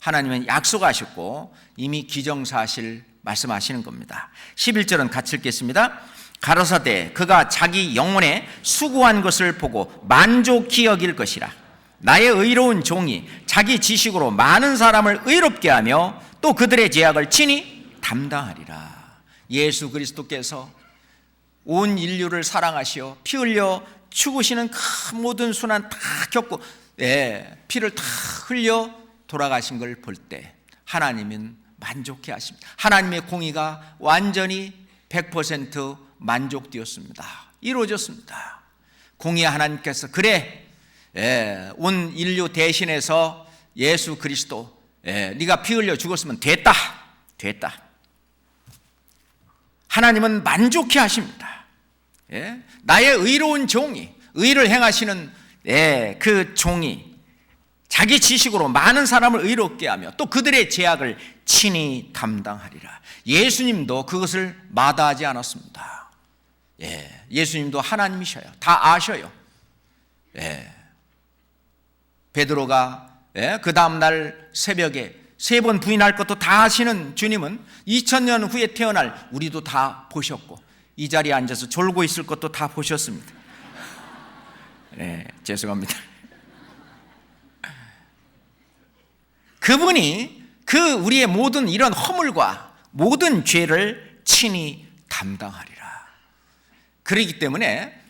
하나님은 약속하셨고 이미 기정사실 말씀하시는 겁니다. 11절은 같이 읽겠습니다. 가라사대 그가 자기 영혼에 수고한 것을 보고 만족히 여길 것이라. 나의 의로운 종이 자기 지식으로 많은 사람을 의롭게 하며 또 그들의 죄악을 친히 담당하리라. 예수 그리스도께서 온 인류를 사랑하시어 피 흘려 죽으시는 그 모든 순환 다 겪고 피를 다 흘려 돌아가신 걸 볼 때 하나님은 만족해 하십니다. 하나님의 공의가 완전히 100% 만족되었습니다. 이루어졌습니다. 공의 하나님께서 그래 온 인류 대신해서 예수 그리스도 네가 피 흘려 죽었으면 됐다. 하나님은 만족해 하십니다. 나의 의로운 종이 의를 행하시는 그 종이 자기 지식으로 많은 사람을 의롭게 하며 또 그들의 죄악을 친히 담당하리라. 예수님도 그것을 마다하지 않았습니다. 예수님도 하나님이셔요. 다 아셔요. 베드로가 그 다음날 새벽에 3번 부인할 것도 다 아시는 주님은 2000년 후에 태어날 우리도 다 보셨고 이 자리에 앉아서 졸고 있을 것도 다 보셨습니다. 죄송합니다. 그분이 그 우리의 모든 이런 허물과 모든 죄를 친히 담당하리라. 그렇기 때문에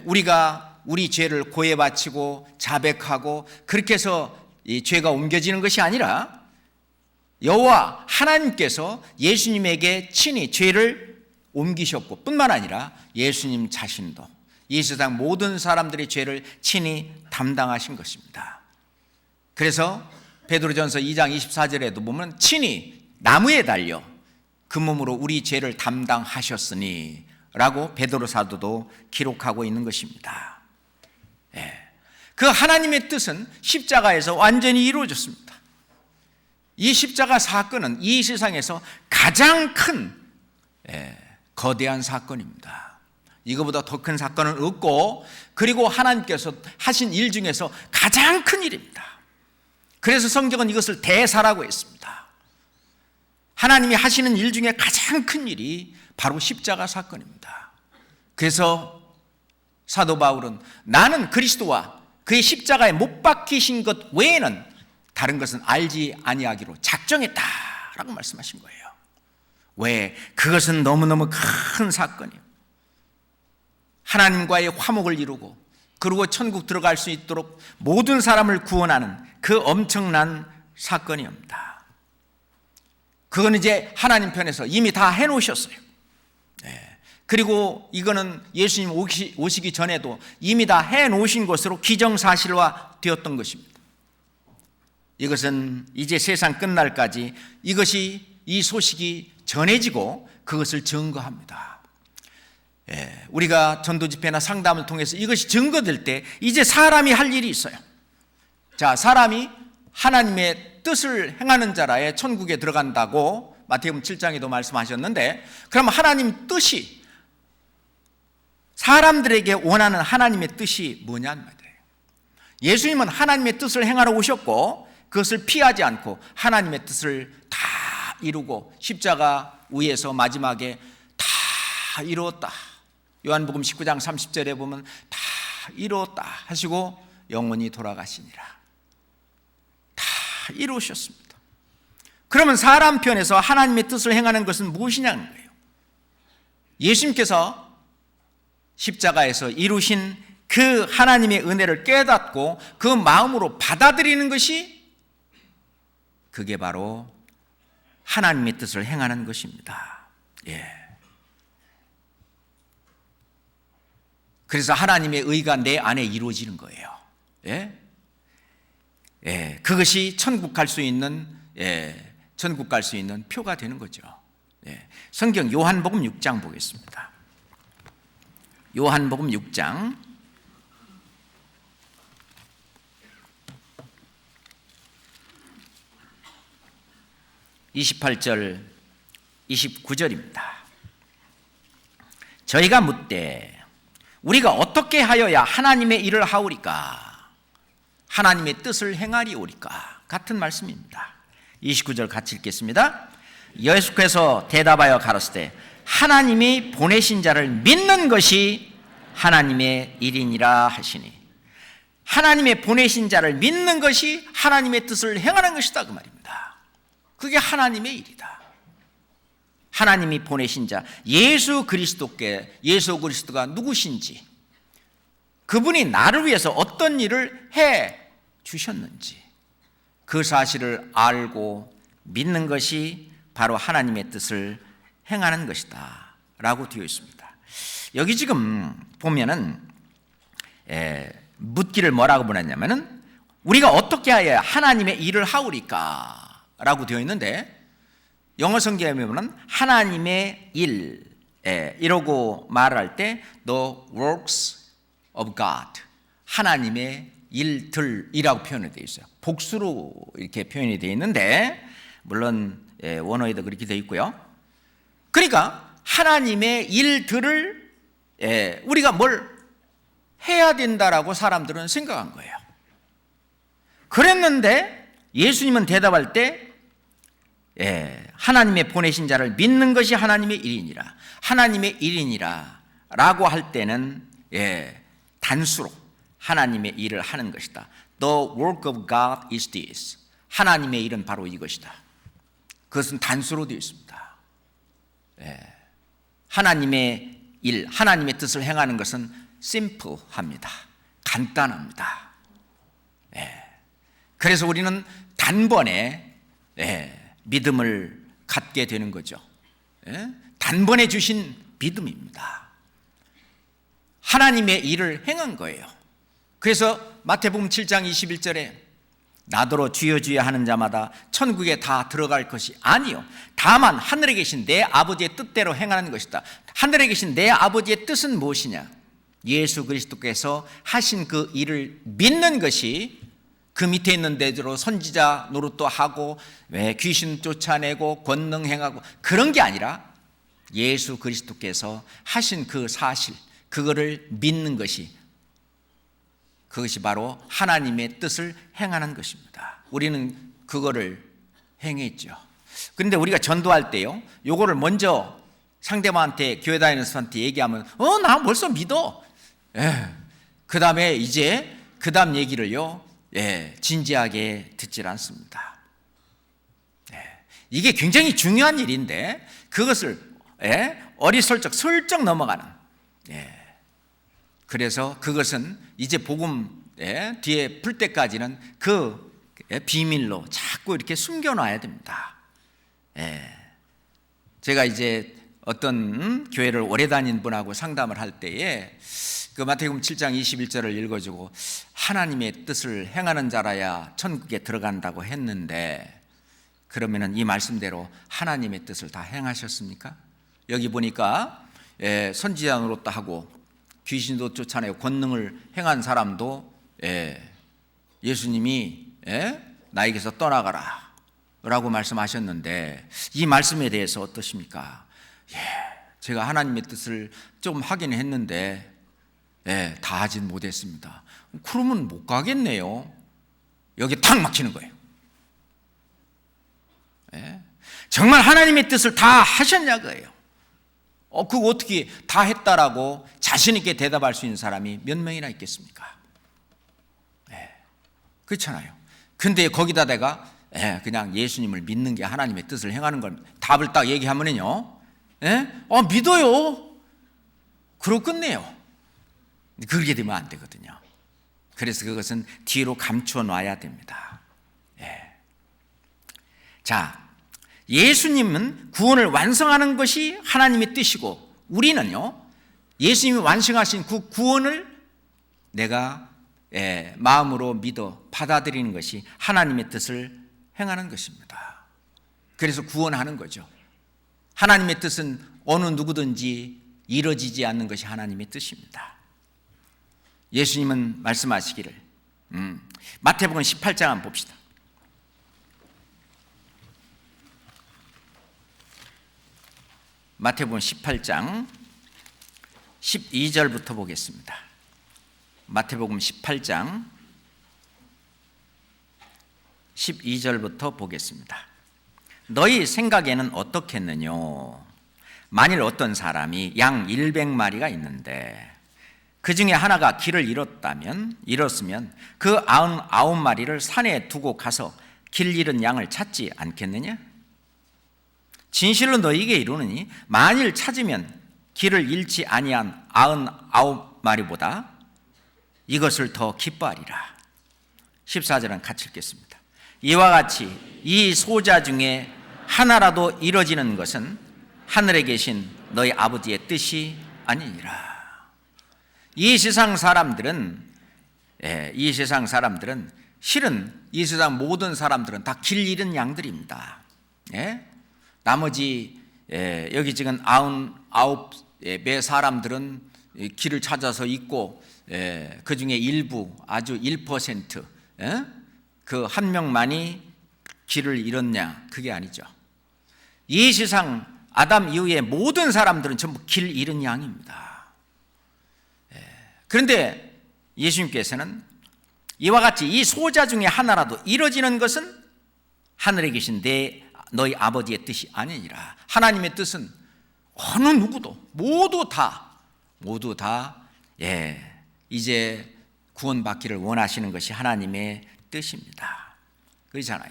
우리가 우리 죄를 고해 바치고 자백하고 그렇게 해서 이 죄가 옮겨지는 것이 아니라 여호와 하나님께서 예수님에게 친히 죄를 옮기셨고 뿐만 아니라 예수님 자신도 이 세상 모든 사람들의 죄를 친히 담당하신 것입니다. 그래서 베드로전서 2장 24절에도 보면 친히 나무에 달려 그 몸으로 우리 죄를 담당하셨으니 라고 베드로 사도도 기록하고 있는 것입니다. 그 하나님의 뜻은 십자가에서 완전히 이루어졌습니다. 이 십자가 사건은 이 세상에서 가장 큰 거대한 사건입니다. 이거보다 더 큰 사건은 없고 그리고 하나님께서 하신 일 중에서 가장 큰 일입니다. 그래서 성경은 이것을 대사라고 했습니다. 하나님이 하시는 일 중에 가장 큰 일이 바로 십자가 사건입니다. 그래서 사도 바울은 나는 그리스도와 그의 십자가에 못 박히신 것 외에는 다른 것은 알지 아니하기로 작정했다라고 말씀하신 거예요. 왜? 그것은 너무너무 큰 사건이에요. 하나님과의 화목을 이루고 그리고 천국 들어갈 수 있도록 모든 사람을 구원하는 그 엄청난 사건이옵니다. 그건 이제 하나님 편에서 이미 다 해놓으셨어요. 그리고 이거는 예수님 오시기 전에도 이미 다 해놓으신 것으로 기정사실화 되었던 것입니다. 이것은 이제 세상 끝날까지 이 소식이 전해지고 그것을 증거합니다. 우리가 전도집회나 상담을 통해서 이것이 증거될 때 이제 사람이 할 일이 있어요. 자, 사람이 하나님의 뜻을 행하는 자라에 천국에 들어간다고 마태복음 7장에도 말씀하셨는데, 그럼 하나님 뜻이 사람들에게 원하는 하나님의 뜻이 뭐냐는 말이에요. 예수님은 하나님의 뜻을 행하러 오셨고 그것을 피하지 않고 하나님의 뜻을 다 이루고 십자가 위에서 마지막에 다 이루었다. 요한복음 19장 30절에 보면 다 이루었다 하시고 영원히 돌아가시니라. 다 이루셨습니다. 그러면 사람 편에서 하나님의 뜻을 행하는 것은 무엇이냐는 거예요. 예수님께서 십자가에서 이루신 그 하나님의 은혜를 깨닫고 그 마음으로 받아들이는 것이 그게 바로 하나님의 뜻을 행하는 것입니다. 그래서 하나님의 의가 내 안에 이루어지는 거예요. 그것이 천국 갈 수 있는 표가 되는 거죠. 성경 요한복음 6장 보겠습니다. 요한복음 6장 28절 29절입니다. 저희가 묻되 우리가 어떻게 하여야 하나님의 일을 하오리까? 하나님의 뜻을 행하리오리까? 같은 말씀입니다. 29절 같이 읽겠습니다. 예수께서 대답하여 가라사대 하나님이 보내신 자를 믿는 것이 하나님의 일이니라 하시니, 하나님의 보내신 자를 믿는 것이 하나님의 뜻을 행하는 것이다 그 말입니다. 그게 하나님의 일이다. 하나님이 보내신 자 예수 그리스도가 누구신지, 그분이 나를 위해서 어떤 일을 해 주셨는지 그 사실을 알고 믿는 것이 바로 하나님의 뜻을 행하는 것이다 라고 되어 있습니다. 여기 지금 보면은 묻기를 뭐라고 보냈냐면은 우리가 어떻게 해야 하나님의 일을 하오리까 라고 되어 있는데, 영어 성경에 보면 하나님의 일 이러고 말할 때 The works of God, 하나님의 일들이라고 표현이 되어 있어요. 복수로 이렇게 표현이 되어 있는데, 물론 원어에도 그렇게 되어 있고요. 그러니까 하나님의 일들을 우리가 뭘 해야 된다라고 사람들은 생각한 거예요. 그랬는데 예수님은 대답할 때 하나님의 보내신 자를 믿는 것이 하나님의 일이니라, 하나님의 일이니라 라고 할 때는 단수로 하나님의 일을 하는 것이다. The work of God is this. 하나님의 일은 바로 이것이다. 그것은 단수로 되어 있습니다. 하나님의 일, 하나님의 뜻을 행하는 것은 심플합니다. 간단합니다. 그래서 우리는 단번에 믿음을 갖게 되는 거죠. 단번에 주신 믿음입니다. 하나님의 일을 행한 거예요. 그래서 마태복음 7장 21절에 나더러 주여 주여 하는 자마다 천국에 다 들어갈 것이 아니요 다만 하늘에 계신 내 아버지의 뜻대로 행하는 것이다. 하늘에 계신 내 아버지의 뜻은 무엇이냐? 예수 그리스도께서 하신 그 일을 믿는 것이, 그 밑에 있는 데대로 선지자 노릇도 하고 귀신 쫓아내고 권능 행하고 그런 게 아니라 예수 그리스도께서 하신 그 사실, 그거를 믿는 것이, 그것이 바로 하나님의 뜻을 행하는 것입니다. 우리는 그거를 행했죠. 그런데 우리가 전도할 때요, 요거를 먼저 상대방한테, 교회 다니는 사람한테 얘기하면 나 벌써 믿어. 그 다음에 이제 그 다음 얘기를요 진지하게 듣질 않습니다. 이게 굉장히 중요한 일인데 그것을 어리설쩍 슬쩍 넘어가는, 그래서 그것은 이제 복음 뒤에 풀 때까지는 그 비밀로 자꾸 이렇게 숨겨놔야 됩니다. 제가 이제 어떤 교회를 오래 다닌 분하고 상담을 할 때에 그 마태복음 7장 21절을 읽어주고 하나님의 뜻을 행하는 자라야 천국에 들어간다고 했는데, 그러면은 이 말씀대로 하나님의 뜻을 다 행하셨습니까? 여기 보니까 선지자 노릇도 하고 귀신도 쫓아내고 권능을 행한 사람도 예수님이 나에게서 떠나가라 라고 말씀하셨는데, 이 말씀에 대해서 어떠십니까? 제가 하나님의 뜻을 좀 하긴 했는데 다 하진 못했습니다. 그러면 못 가겠네요. 여기 탁 막히는 거예요. 정말 하나님의 뜻을 다 하셨냐고요. 그거 어떻게 다 했다라고 자신 있게 대답할 수 있는 사람이 몇 명이나 있겠습니까? 그렇잖아요. 근데 거기다 내가 그냥 예수님을 믿는 게 하나님의 뜻을 행하는 걸 답을 딱 얘기하면요, 믿어요. 그러고 끝내요. 그렇게 되면 안 되거든요. 그래서 그것은 뒤로 감춰 놔야 됩니다. 자, 예수님은 구원을 완성하는 것이 하나님의 뜻이고, 우리는요 예수님이 완성하신 그 구원을 내가 마음으로 믿어 받아들이는 것이 하나님의 뜻을 행하는 것입니다. 그래서 구원하는 거죠. 하나님의 뜻은 어느 누구든지 이루어지지 않는 것이 하나님의 뜻입니다. 예수님은 말씀하시기를, 마태복음 18장 한번 봅시다. 마태복음 18장 12절부터 보겠습니다. 마태복음 18장 12절부터 보겠습니다. 너희 생각에는 어떻겠느뇨? 만일 어떤 사람이 양 100마리가 있는데 그 중에 하나가 길을 잃었으면 그 99마리를 산에 두고 가서 길 잃은 양을 찾지 않겠느냐? 진실로 너희에게 이르노니 만일 찾으면 길을 잃지 아니한 99마리보다 이것을 더 기뻐하리라. 14절은 같이 읽겠습니다. 이와 같이 이 소자 중에 하나라도 이뤄지는 것은 하늘에 계신 너희 아버지의 뜻이 아니니라. 이 세상 사람들은 실은 이 세상 모든 사람들은 다 길 잃은 양들입니다. 나머지 여기 지금 99배 사람들은 길을 찾아서 있고 그 중에 일부 아주 1% 그 한 명만이 길을 잃었냐? 그게 아니죠. 이 세상 아담 이후의 모든 사람들은 전부 길 잃은 양입니다. 그런데 예수님께서는 이와 같이 이 소자 중에 하나라도 이뤄지는 것은 하늘에 계신 너희 아버지의 뜻이 아니니라. 하나님의 뜻은 어느 누구도 모두 다 이제 구원받기를 원하시는 것이 하나님의 뜻입니다. 그렇잖아요.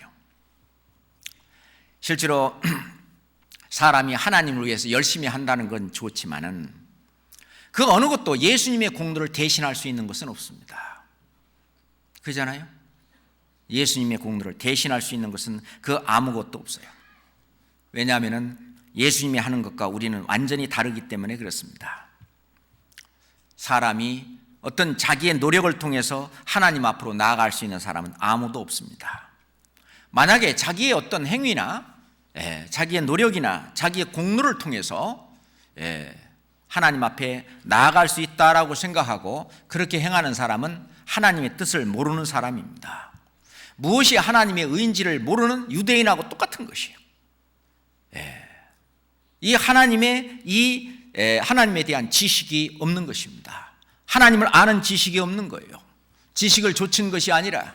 실제로 사람이 하나님을 위해서 열심히 한다는 건 좋지만은 그 어느 것도 예수님의 공로를 대신할 수 있는 것은 없습니다. 그렇잖아요. 예수님의 공로를 대신할 수 있는 것은 그 아무것도 없어요. 왜냐하면 예수님이 하는 것과 우리는 완전히 다르기 때문에 그렇습니다. 사람이 어떤 자기의 노력을 통해서 하나님 앞으로 나아갈 수 있는 사람은 아무도 없습니다. 만약에 자기의 어떤 행위나 자기의 노력이나 자기의 공로를 통해서 하나님 앞에 나아갈 수 있다라고 생각하고 그렇게 행하는 사람은 하나님의 뜻을 모르는 사람입니다. 무엇이 하나님의 의인지를 모르는 유대인하고 똑같은 것이에요. 이 하나님에 대한 지식이 없는 것입니다. 하나님을 아는 지식이 없는 거예요. 지식을 좇은 것이 아니라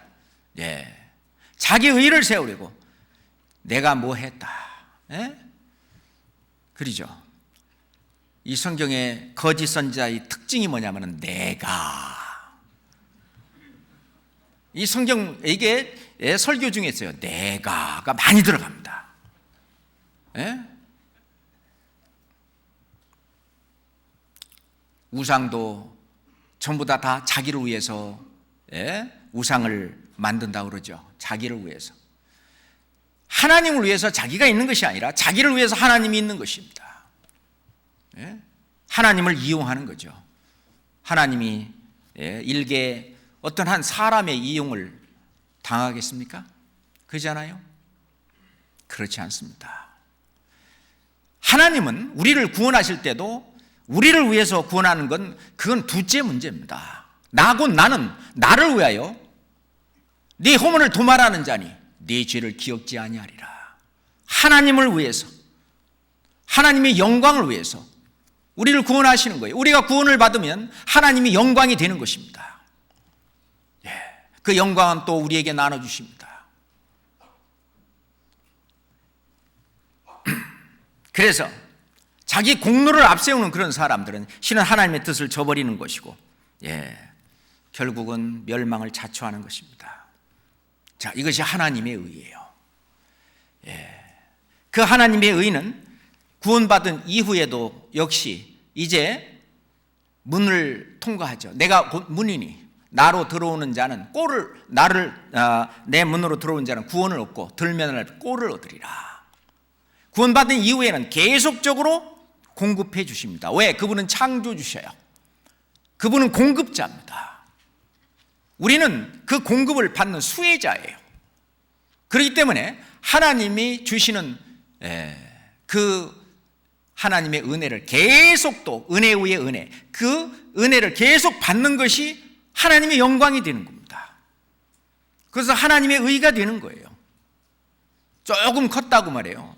자기 의를 세우려고 내가 뭐 했다. 그러죠. 이 성경의 거짓 선지자의 특징이 뭐냐면 이 성경 이게 설교 중에 있어요. 내가가 많이 들어갑니다. 우상도 전부 다 자기를 위해서 우상을 만든다고 그러죠. 자기를 위해서. 하나님을 위해서 자기가 있는 것이 아니라 자기를 위해서 하나님이 있는 것입니다. 하나님을 이용하는 거죠. 하나님이 일개 어떤 한 사람의 이용을 당하겠습니까? 그렇잖아요? 그렇지 않습니다. 하나님은 우리를 구원하실 때도 우리를 위해서 구원하는 건 그건 둘째 문제입니다. 나고 나는 나를 위하여 네 허물을 도말하는 자니 네 죄를 기억지 아니하리라. 하나님을 위해서, 하나님의 영광을 위해서 우리를 구원하시는 거예요. 우리가 구원을 받으면 하나님이 영광이 되는 것입니다. 그 영광은 또 우리에게 나눠주십니다. 그래서 자기 공로를 앞세우는 그런 사람들은 실은 하나님의 뜻을 저버리는 것이고 결국은 멸망을 자초하는 것입니다. 자, 이것이 하나님의 의예요. 그 하나님의 의는 구원받은 이후에도 역시 이제 문을 통과하죠. 내가 곧 문이니 나로 들어오는 자는 내 문으로 들어온 자는 구원을 얻고 들면을 꼴을 얻으리라. 구원받은 이후에는 계속적으로 공급해 주십니다. 왜? 그분은 창조주셔요. 그분은 공급자입니다. 우리는 그 공급을 받는 수혜자예요. 그렇기 때문에 하나님이 주시는 그 하나님의 은혜를 계속 또 은혜 위에 은혜, 그 은혜를 계속 받는 것이 하나님의 영광이 되는 겁니다. 그래서 하나님의 의가 되는 거예요. 조금 컸다고 말해요.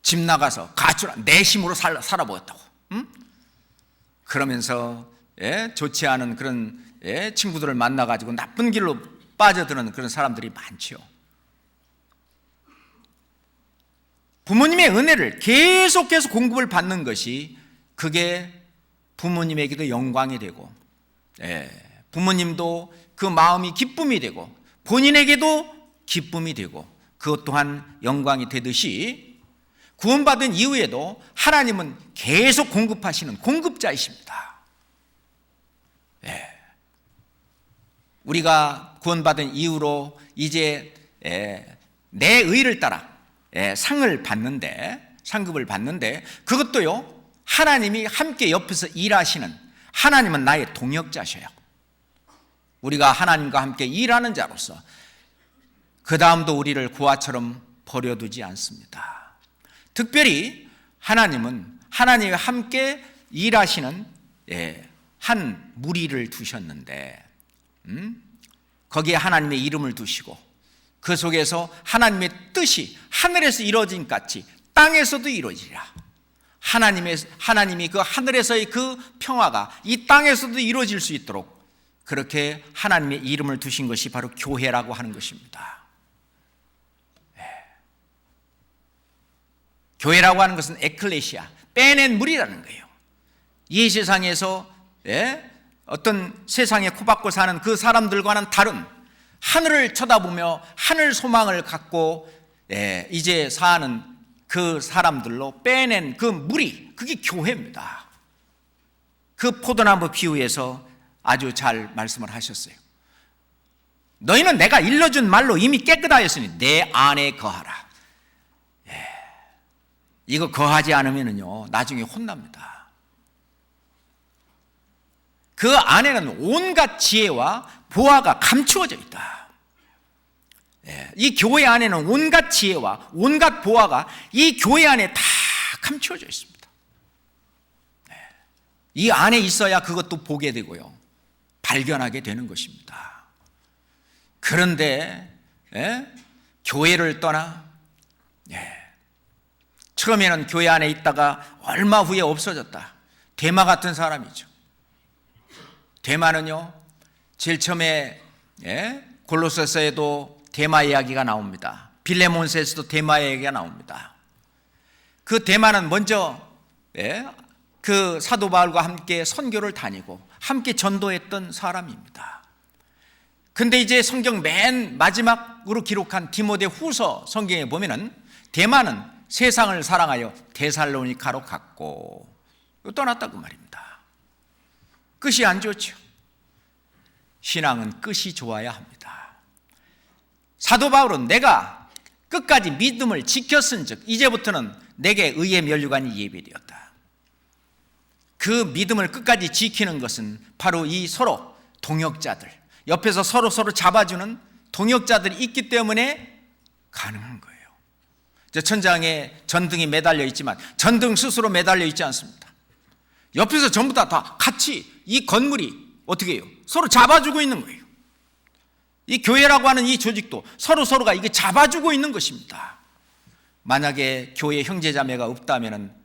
집 나가서 가출라 내 힘으로 살아보겠다고. 그러면서 좋지 않은 그런 친구들을 만나가지고 나쁜 길로 빠져드는 그런 사람들이 많죠. 부모님의 은혜를 계속해서 공급을 받는 것이 그게 부모님에게도 영광이 되고 부모님도 그 마음이 기쁨이 되고 본인에게도 기쁨이 되고 그것 또한 영광이 되듯이 구원받은 이후에도 하나님은 계속 공급하시는 공급자이십니다. 우리가 구원받은 이후로 이제 내 의를 따라 상을 받는데, 상급을 받는데 그것도요 하나님이 함께 옆에서 일하시는, 하나님은 나의 동역자셔요. 우리가 하나님과 함께 일하는 자로서 그 다음도 우리를 구하처럼 버려두지 않습니다. 특별히 하나님은 하나님과 함께 일하시는 한 무리를 두셨는데 거기에 하나님의 이름을 두시고 그 속에서 하나님의 뜻이 하늘에서 이루어진 같이 땅에서도 이루어지리라. 하나님이 그 하늘에서의 그 평화가 이 땅에서도 이루어질 수 있도록 그렇게 하나님의 이름을 두신 것이 바로 교회라고 하는 것입니다. 교회라고 하는 것은 에클레시아, 빼낸 무리라는 거예요. 이 세상에서 어떤 세상에 코박고 사는 그 사람들과는 다른 하늘을 쳐다보며 하늘 소망을 갖고 이제 사는 그 사람들로 빼낸 그 무리, 그게 교회입니다. 그 포도나무 비유에서 아주 잘 말씀을 하셨어요. 너희는 내가 일러준 말로 이미 깨끗하였으니 내 안에 거하라. 이거 거하지 않으면요 나중에 혼납니다. 그 안에는 온갖 지혜와 보화가 감추어져 있다. 이 교회 안에는 온갖 지혜와 온갖 보화가 이 교회 안에 다 감추어져 있습니다. 이 안에 있어야 그것도 보게 되고요 발견하게 되는 것입니다. 그런데 교회를 떠나 처음에는 교회 안에 있다가 얼마 후에 없어졌다. 데마 같은 사람이죠. 데마는요 제일 처음에 골로새서에도 데마 이야기가 나옵니다. 빌레몬서에서도 데마 이야기가 나옵니다. 그 데마는 먼저 그 사도 바울과 함께 선교를 다니고 함께 전도했던 사람입니다. 근데 이제 성경 맨 마지막으로 기록한 디모데 후서 성경에 보면은 데마는 세상을 사랑하여 데살로니가로 갔고 떠났다고 말입니다. 끝이 안 좋죠. 신앙은 끝이 좋아야 합니다. 사도 바울은 내가 끝까지 믿음을 지켰은즉 이제부터는 내게 의의 면류관이 예비되었다. 그 믿음을 끝까지 지키는 것은 바로 이 서로 동역자들, 옆에서 서로 잡아주는 동역자들이 있기 때문에 가능한 거예요. 천장에 전등이 매달려 있지만 전등 스스로 매달려 있지 않습니다. 옆에서 전부 다 같이 이 건물이 어떻게 해요? 서로 잡아주고 있는 거예요. 이 교회라고 하는 이 조직도 서로가 이게 잡아주고 있는 것입니다. 만약에 교회 형제자매가 없다면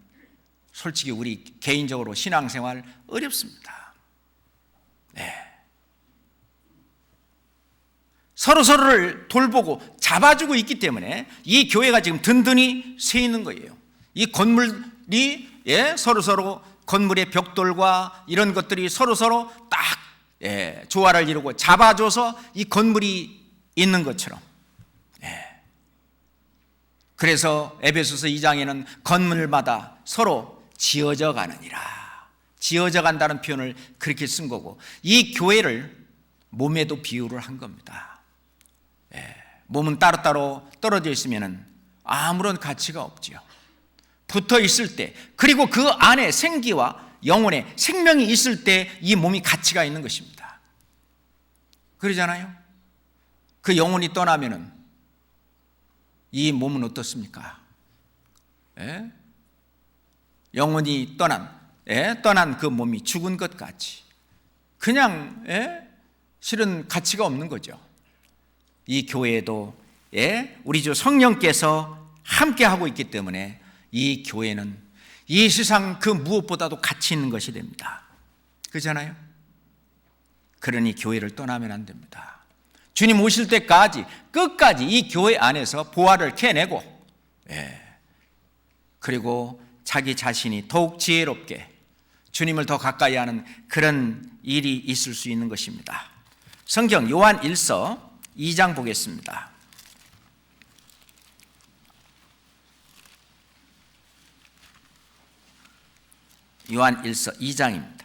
솔직히 우리 개인적으로 신앙생활 어렵습니다. 서로를 돌보고 잡아주고 있기 때문에 이 교회가 지금 든든히 서 있는 거예요. 이 건물이 서로 건물의 벽돌과 이런 것들이 서로 딱 조화를 이루고 잡아줘서 이 건물이 있는 것처럼. 그래서 에베소서 2장에는 건물마다 서로 지어져 가느니라. 지어져 간다는 표현을 그렇게 쓴 거고 이 교회를 몸에도 비유를 한 겁니다. 몸은 따로따로 떨어져 있으면 아무런 가치가 없지요. 붙어 있을 때 그리고 그 안에 생기와 영혼의 생명이 있을 때 이 몸이 가치가 있는 것입니다. 그러잖아요. 그 영혼이 떠나면은 이 몸은 어떻습니까? 영혼이 떠난 그 몸이 죽은 것 같이 그냥 실은 가치가 없는 거죠. 이 교회에도 우리 주 성령께서 함께 하고 있기 때문에 이 교회는 이 세상 그 무엇보다도 가치 있는 것이 됩니다. 그렇잖아요? 그러니 교회를 떠나면 안 됩니다. 주님 오실 때까지 끝까지 이 교회 안에서 보화를 캐내고, 그리고 자기 자신이 더욱 지혜롭게 주님을 더 가까이 하는 그런 일이 있을 수 있는 것입니다. 성경 요한 1서 2장 보겠습니다. 요한 1서 2장입니다.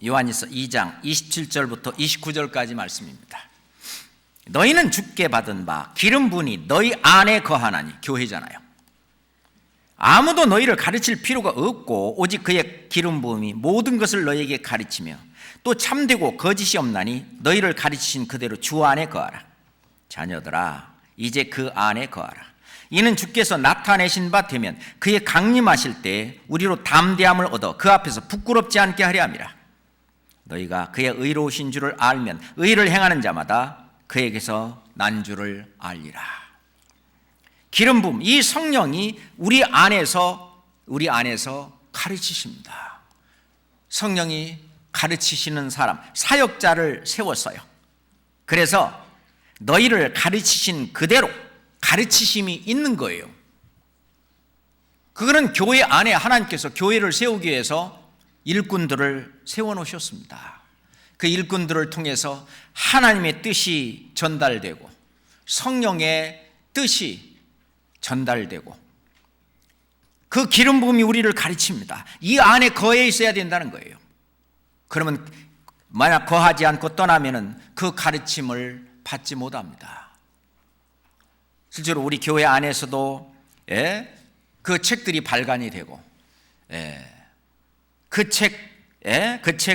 요한일서 2장 27절부터 29절까지 말씀입니다. 너희는 주께 받은 바 기름 부음이 너희 안에 거하나니, 교회잖아요. 아무도 너희를 가르칠 필요가 없고 오직 그의 기름 부음이 모든 것을 너희에게 가르치며 또 참되고 거짓이 없나니 너희를 가르치신 그대로 주 안에 거하라. 자녀들아, 이제 그 안에 거하라. 이는 주께서 나타내신 바 되면 그의 강림하실 때 우리로 담대함을 얻어 그 앞에서 부끄럽지 않게 하려 함이라. 너희가 그의 의로우신 줄을 알면 의를 행하는 자마다 그에게서 난 줄을 알리라. 기름 부음, 이 성령이 우리 안에서 가르치십니다. 성령이 가르치시는 사람, 사역자를 세웠어요. 그래서 너희를 가르치신 그대로 가르치심이 있는 거예요. 그거는 교회 안에 하나님께서 교회를 세우기 위해서 일꾼들을 세워놓으셨습니다. 그 일꾼들을 통해서 하나님의 뜻이 전달되고 성령의 뜻이 전달되고 그 기름 부음이 우리를 가르칩니다. 이 안에 거해 있어야 된다는 거예요. 그러면 만약 거하지 않고 떠나면은 그 가르침을 받지 못합니다. 실제로 우리 교회 안에서도 그 책들이 발간이 되고 그 책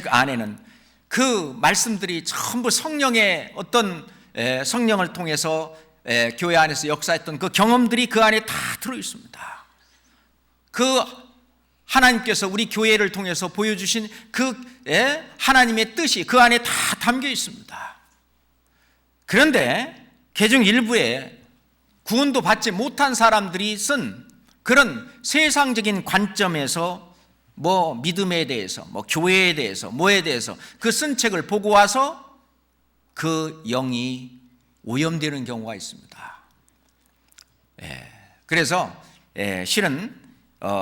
안에는 그 말씀들이 전부 성령의 어떤 성령을 통해서 교회 안에서 역사했던 그 경험들이 그 안에 다 들어 있습니다. 그 하나님께서 우리 교회를 통해서 보여주신 그 하나님의 뜻이 그 안에 다 담겨 있습니다. 그런데 개중 일부에 구원도 받지 못한 사람들이 쓴 그런 세상적인 관점에서 믿음에 대해서, 교회에 대해서, 뭐에 대해서 그 쓴 책을 보고 와서 그 영이 오염되는 경우가 있습니다. 그래서 실은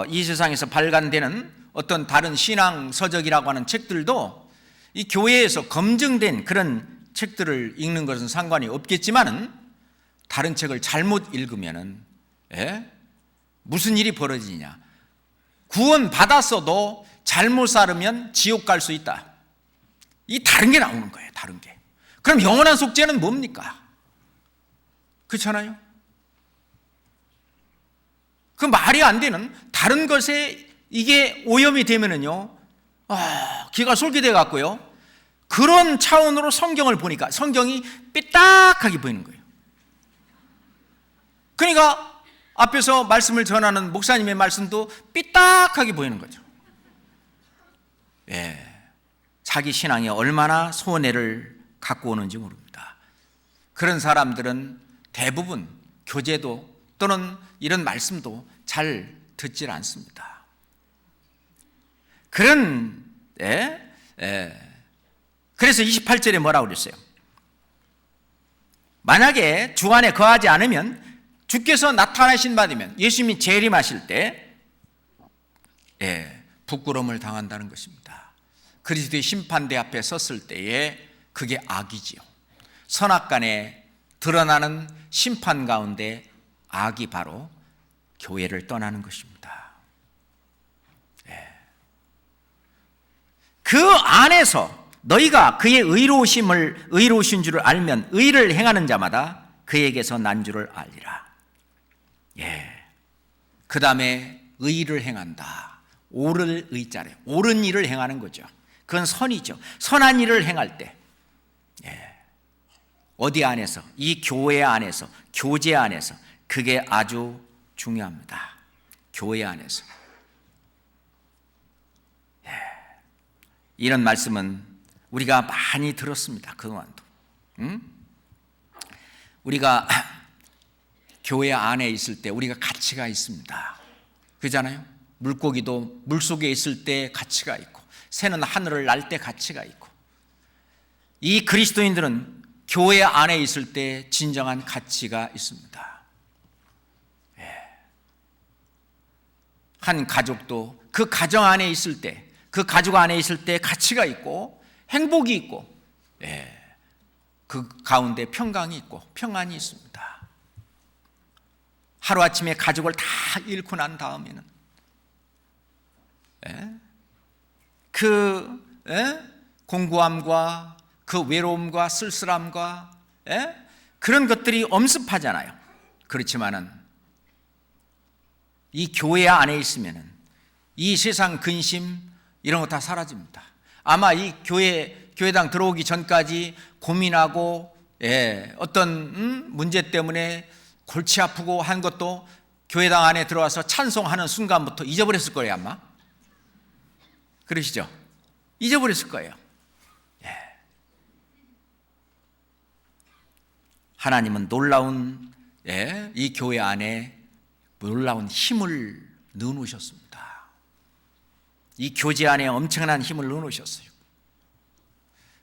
이 세상에서 발간되는 어떤 다른 신앙 서적이라고 하는 책들도 이 교회에서 검증된 그런 책들을 읽는 것은 상관이 없겠지만은 다른 책을 잘못 읽으면은 무슨 일이 벌어지냐? 구원 받았어도 잘못 살으면 지옥 갈 수 있다. 이 다른 게 나오는 거예요. 다른 게. 그럼 영원한 속죄는 뭡니까? 그렇잖아요. 그 말이 안 되는 다른 것에 이게 오염이 되면은요, 귀가 솔깃해 갖고요. 그런 차원으로 성경을 보니까 성경이 삐딱하게 보이는 거예요. 그러니까 앞에서 말씀을 전하는 목사님의 말씀도 삐딱하게 보이는 거죠. 자기 신앙에 얼마나 손해를 갖고 오는지 모릅니다. 그런 사람들은 대부분 교제도 또는 이런 말씀도 잘 듣질 않습니다. 그래서 28절에 뭐라고 그랬어요? 만약에 주 안에 거하지 않으면 주께서 나타나신 바 되면 예수님이 재림하실 때 부끄러움을 당한다는 것입니다. 그리스도의 심판대 앞에 섰을 때에 그게 악이지요. 선악간에 드러나는 심판 가운데 악이 바로 교회를 떠나는 것입니다. 그 안에서 너희가 그의 의로우신 줄을 알면 의를 행하는 자마다 그에게서 난 줄을 알리라. 그 다음에 의를 행한다. 옳을 의자래. 옳은 일을 행하는 거죠. 그건 선이죠. 선한 일을 행할 때 어디 안에서? 이 교회 안에서, 교제 안에서. 그게 아주 중요합니다. 교회 안에서. 이런 말씀은 우리가 많이 들었습니다. 그동안도. 우리가 교회 안에 있을 때 우리가 가치가 있습니다. 그렇잖아요? 물고기도 물속에 있을 때 가치가 있고, 새는 하늘을 날 때 가치가 있고, 이 그리스도인들은 교회 안에 있을 때 진정한 가치가 있습니다. 한 가족도 그 가정 안에 있을 때, 그 가족 안에 있을 때 가치가 있고 행복이 있고, 그 가운데 평강이 있고 평안이 있습니다. 하루아침에 가족을 다 잃고 난 다음에는 그 공고함과 그 외로움과 쓸쓸함과 그런 것들이 엄습하잖아요. 그렇지만은 이 교회 안에 있으면은 이 세상 근심 이런 거 다 사라집니다. 아마 이 교회당 들어오기 전까지 고민하고 어떤 문제 때문에 골치 아프고 한 것도 교회당 안에 들어와서 찬송하는 순간부터 잊어버렸을 거예요. 아마 그러시죠? 잊어버렸을 거예요. 하나님은 놀라운 이 교회 안에 놀라운 힘을 넣어놓으셨습니다. 이 교제 안에 엄청난 힘을 넣어놓으셨어요.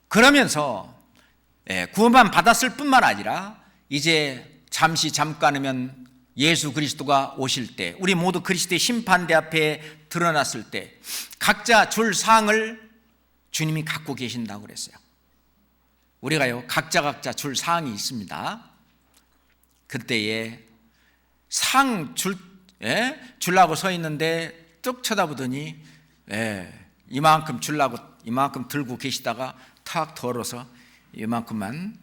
그러면서 구원만 받았을 뿐만 아니라 이제 잠깐이면 예수 그리스도가 오실 때, 우리 모두 그리스도의 심판대 앞에 드러났을 때 각자 줄 상을 주님이 갖고 계신다고 그랬어요. 우리가요 각자 줄 상이 있습니다. 그때에 상 주려고 서 있는데 뚝 쳐다보더니 이만큼 주려고 이만큼 들고 계시다가 탁 덜어서 이만큼만,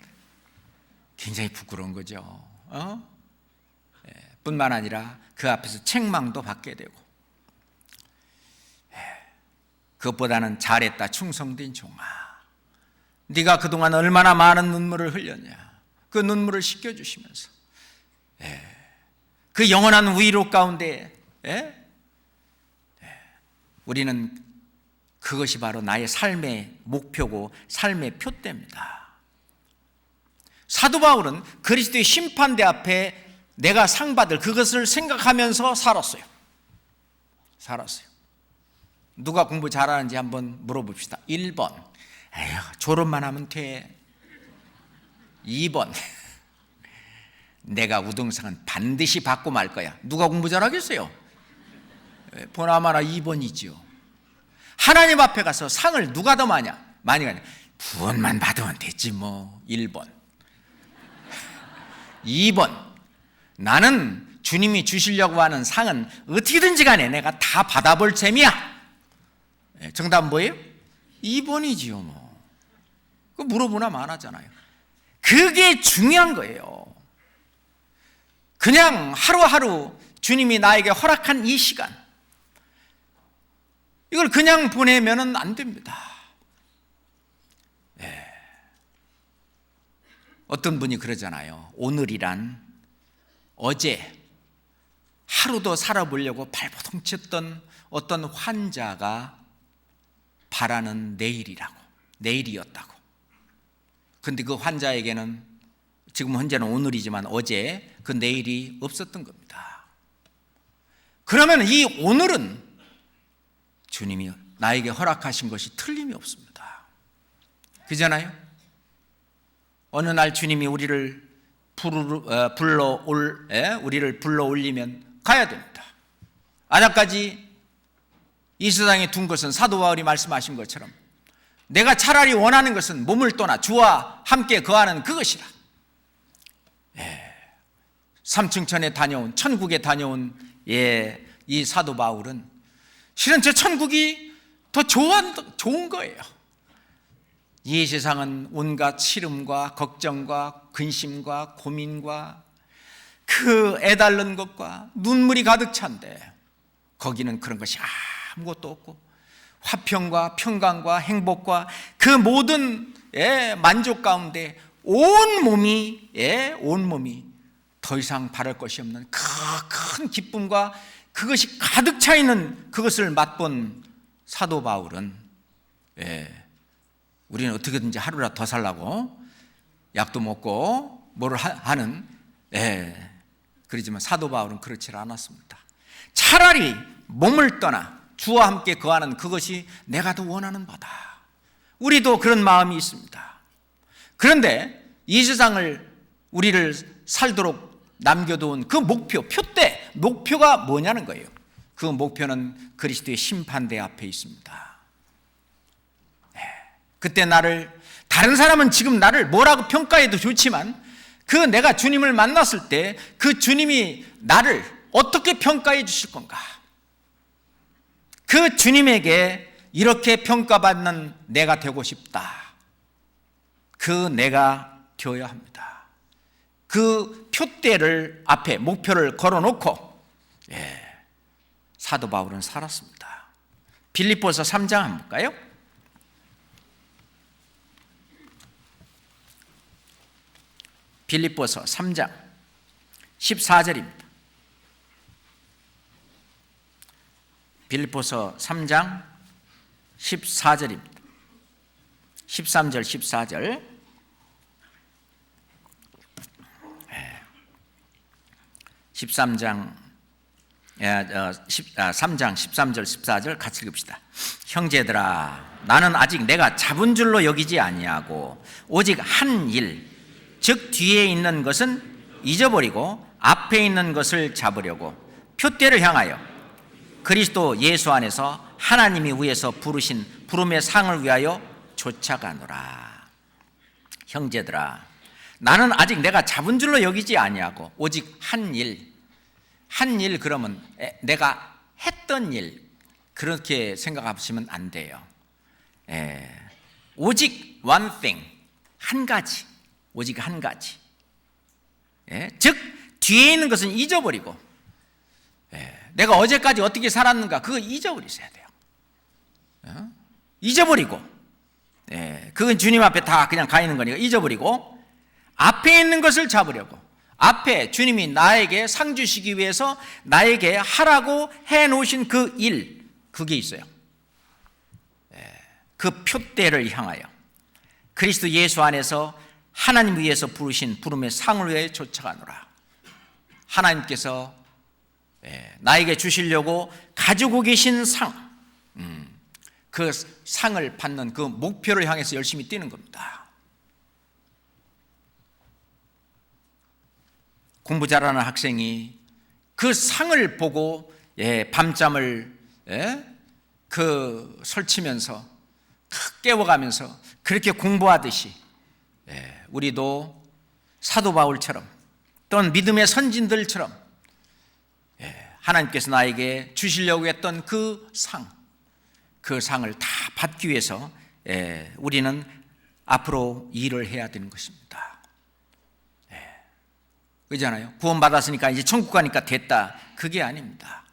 굉장히 부끄러운 거죠. 뿐만 아니라 그 앞에서 책망도 받게 되고, 그것보다는 잘했다 충성된 종아, 네가 그동안 얼마나 많은 눈물을 흘렸냐, 그 눈물을 씻겨주시면서 그 영원한 위로 가운데 우리는 그것이 바로 나의 삶의 목표고 삶의 표대입니다. 사도 바울은 그리스도의 심판대 앞에 내가 상 받을 그것을 생각하면서 살았어요. 누가 공부 잘하는지 한번 물어봅시다. 1번, 에휴, 졸업만 하면 돼. 2번, 내가 우등상은 반드시 받고 말 거야. 누가 공부 잘하겠어요? 보나마나 2번이지요. 하나님 앞에 가서 상을 누가 더 많이 가냐? 구원만 받으면 됐지 뭐. 1번. 2번, 나는 주님이 주시려고 하는 상은 어떻게든지 간에 내가 다 받아볼 셈이야. 정답은 뭐예요? 2번이지요 뭐. 그 물어보나 마나잖아요. 그게 중요한 거예요. 그냥 하루하루 주님이 나에게 허락한 이 시간, 이걸 그냥 보내면 안 됩니다. 어떤 분이 그러잖아요. 오늘이란 어제 하루도 살아보려고 발버둥 쳤던 어떤 환자가 바라는 내일이었다고. 그런데 그 환자에게는 지금 현재는 오늘이지만 어제 그 내일이 없었던 겁니다. 그러면 이 오늘은 주님이 나에게 허락하신 것이 틀림이 없습니다. 그잖아요? 어느 날 주님이 우리를 불러 올리면 가야 됩니다. 아직까지 이 세상에 둔 것은 사도 바울이 말씀하신 것처럼 내가 차라리 원하는 것은 몸을 떠나 주와 함께 거하는 그것이라. 삼층천에 다녀온, 천국에 다녀온 이 사도 바울은 실은 저 천국이 더 좋은 거예요. 이 세상은 온갖 시름과 걱정과 근심과 고민과 그 애달는 것과 눈물이 가득 찬데, 거기는 그런 것이 아무것도 없고 화평과 평강과 행복과 그 모든 만족 가운데 온 몸이 더 이상 바랄 것이 없는 큰 기쁨과 그것이 가득 차 있는 그것을 맛본 사도 바울은 우리는 어떻게든지 하루라도 더 살라고 약도 먹고 뭐를 하는, 그러지만 사도 바울은 그렇지 않았습니다. 차라리 몸을 떠나 주와 함께 거하는 그것이 내가 더 원하는 바다. 우리도 그런 마음이 있습니다. 그런데 이 세상을 우리를 살도록 남겨둔 그 목표, 표대, 목표가 뭐냐는 거예요. 그 목표는 그리스도의 심판대 앞에 있습니다. 그때 다른 사람은 지금 나를 뭐라고 평가해도 좋지만 그 내가 주님을 만났을 때 그 주님이 나를 어떻게 평가해 주실 건가? 그 주님에게 이렇게 평가받는 내가 되고 싶다. 그 내가 되어야 합니다. 그 표대를 앞에 목표를 걸어놓고 사도 바울은 살았습니다. 빌립보서 3장 한번 볼까요? 빌립보서 3장 14절입니다. 빌립보서 3장 14절입니다. 13절 14절 3장 13절 14절 같이 읽읍시다. 형제들아, 나는 아직 내가 잡은 줄로 여기지 아니하고 오직 한 일, 즉 뒤에 있는 것은 잊어버리고 앞에 있는 것을 잡으려고 표대를 향하여 그리스도 예수 안에서 하나님이 위에서 부르신 부름의 상을 위하여 쫓아가노라. 형제들아, 나는 아직 내가 잡은 줄로 여기지 아니하고 오직 한 일, 그러면 내가 했던 일 그렇게 생각하시면 안 돼요. 오직 one thing, 한 가지, 오직 한 가지. 즉 뒤에 있는 것은 잊어버리고 내가 어제까지 어떻게 살았는가 그거 잊어버리셔야 돼요. 잊어버리고 그건 주님 앞에 다 그냥 가 있는 거니까 잊어버리고 앞에 있는 것을 잡으려고, 앞에 주님이 나에게 상 주시기 위해서 나에게 하라고 해놓으신 그 일, 그게 있어요. 그 표대를 향하여 그리스도 예수 안에서 하나님 위에서 부르신 부름의 상을 위해 쫓아가노라. 하나님께서 나에게 주시려고 가지고 계신 상, 그 상을 받는 그 목표를 향해서 열심히 뛰는 겁니다. 공부 잘하는 학생이 그 상을 보고 밤잠을 설치면서 깨워가면서 그렇게 공부하듯이 우리도 사도 바울처럼 또는 믿음의 선진들처럼 하나님께서 나에게 주시려고 했던 그 상을 다 받기 위해서 우리는 앞으로 일을 해야 되는 것입니다. 그렇잖아요. 구원받았으니까 이제 천국 가니까 됐다. 그게 아닙니다.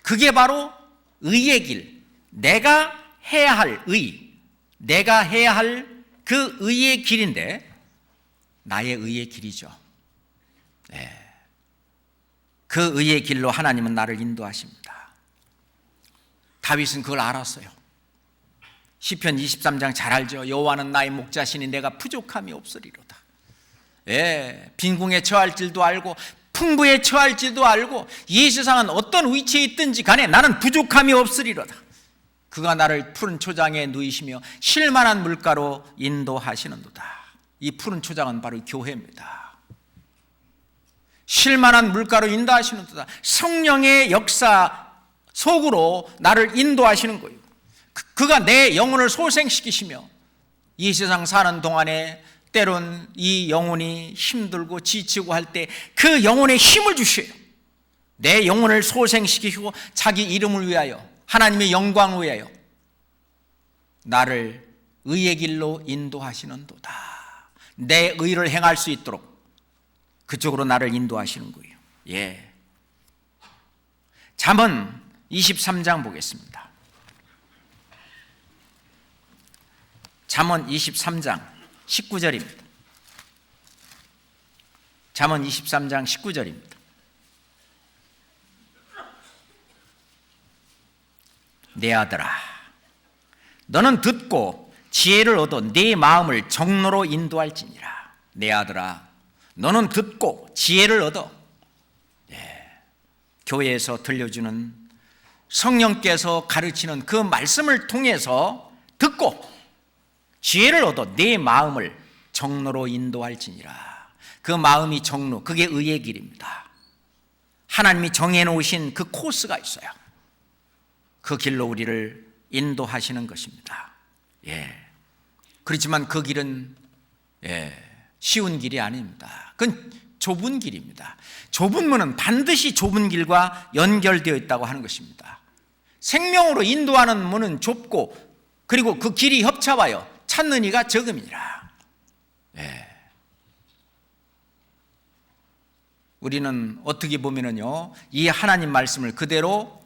그게 바로 의의 길, 내가 해야 할 의, 내가 해야 할 그 의의 길인데 나의 의의 길이죠. 그 의의 길로 하나님은 나를 인도하십니다. 다윗은 그걸 알았어요. 시편 23장 잘 알죠. 여호와는 나의 목자시니 내가 부족함이 없으리로다. 빈궁에 처할 줄도 알고 풍부에 처할 줄도 알고 이 세상은 어떤 위치에 있든지 간에 나는 부족함이 없으리로다. 그가 나를 푸른 초장에 누이시며 쉴만한 물가로 인도하시는도다. 이 푸른 초장은 바로 교회입니다. 쉴만한 물가로 인도하시는도다. 성령의 역사 속으로 나를 인도하시는 거예요. 그가 내 영혼을 소생시키시며 이 세상 사는 동안에 때론 이 영혼이 힘들고 지치고 할 때 그 영혼에 힘을 주셔요. 내 영혼을 소생시키시고 자기 이름을 위하여, 하나님의 영광을 위하여 나를 의의 길로 인도하시는도다. 내 의를 행할 수 있도록 그쪽으로 나를 인도하시는 거예요. 잠언 23장 보겠습니다. 잠언 23장 19절입니다. 잠언 23장 19절입니다. 내 아들아, 너는 듣고 지혜를 얻어 네 마음을 정로로 인도할지니라. 내 아들아, 너는 듣고 지혜를 얻어. 교회에서 들려주는 성령께서 가르치는 그 말씀을 통해서 듣고 지혜를 얻어 내 마음을 정로로 인도할지니라. 그 마음이 정로, 그게 의의 길입니다. 하나님이 정해놓으신 그 코스가 있어요. 그 길로 우리를 인도하시는 것입니다. 그렇지만 그 길은 쉬운 길이 아닙니다. 그건 좁은 길입니다. 좁은 문은 반드시 좁은 길과 연결되어 있다고 하는 것입니다. 생명으로 인도하는 문은 좁고 그리고 그 길이 협차하여 찾는 이가 적음이라. 우리는 어떻게 보면은요, 이 하나님 말씀을 그대로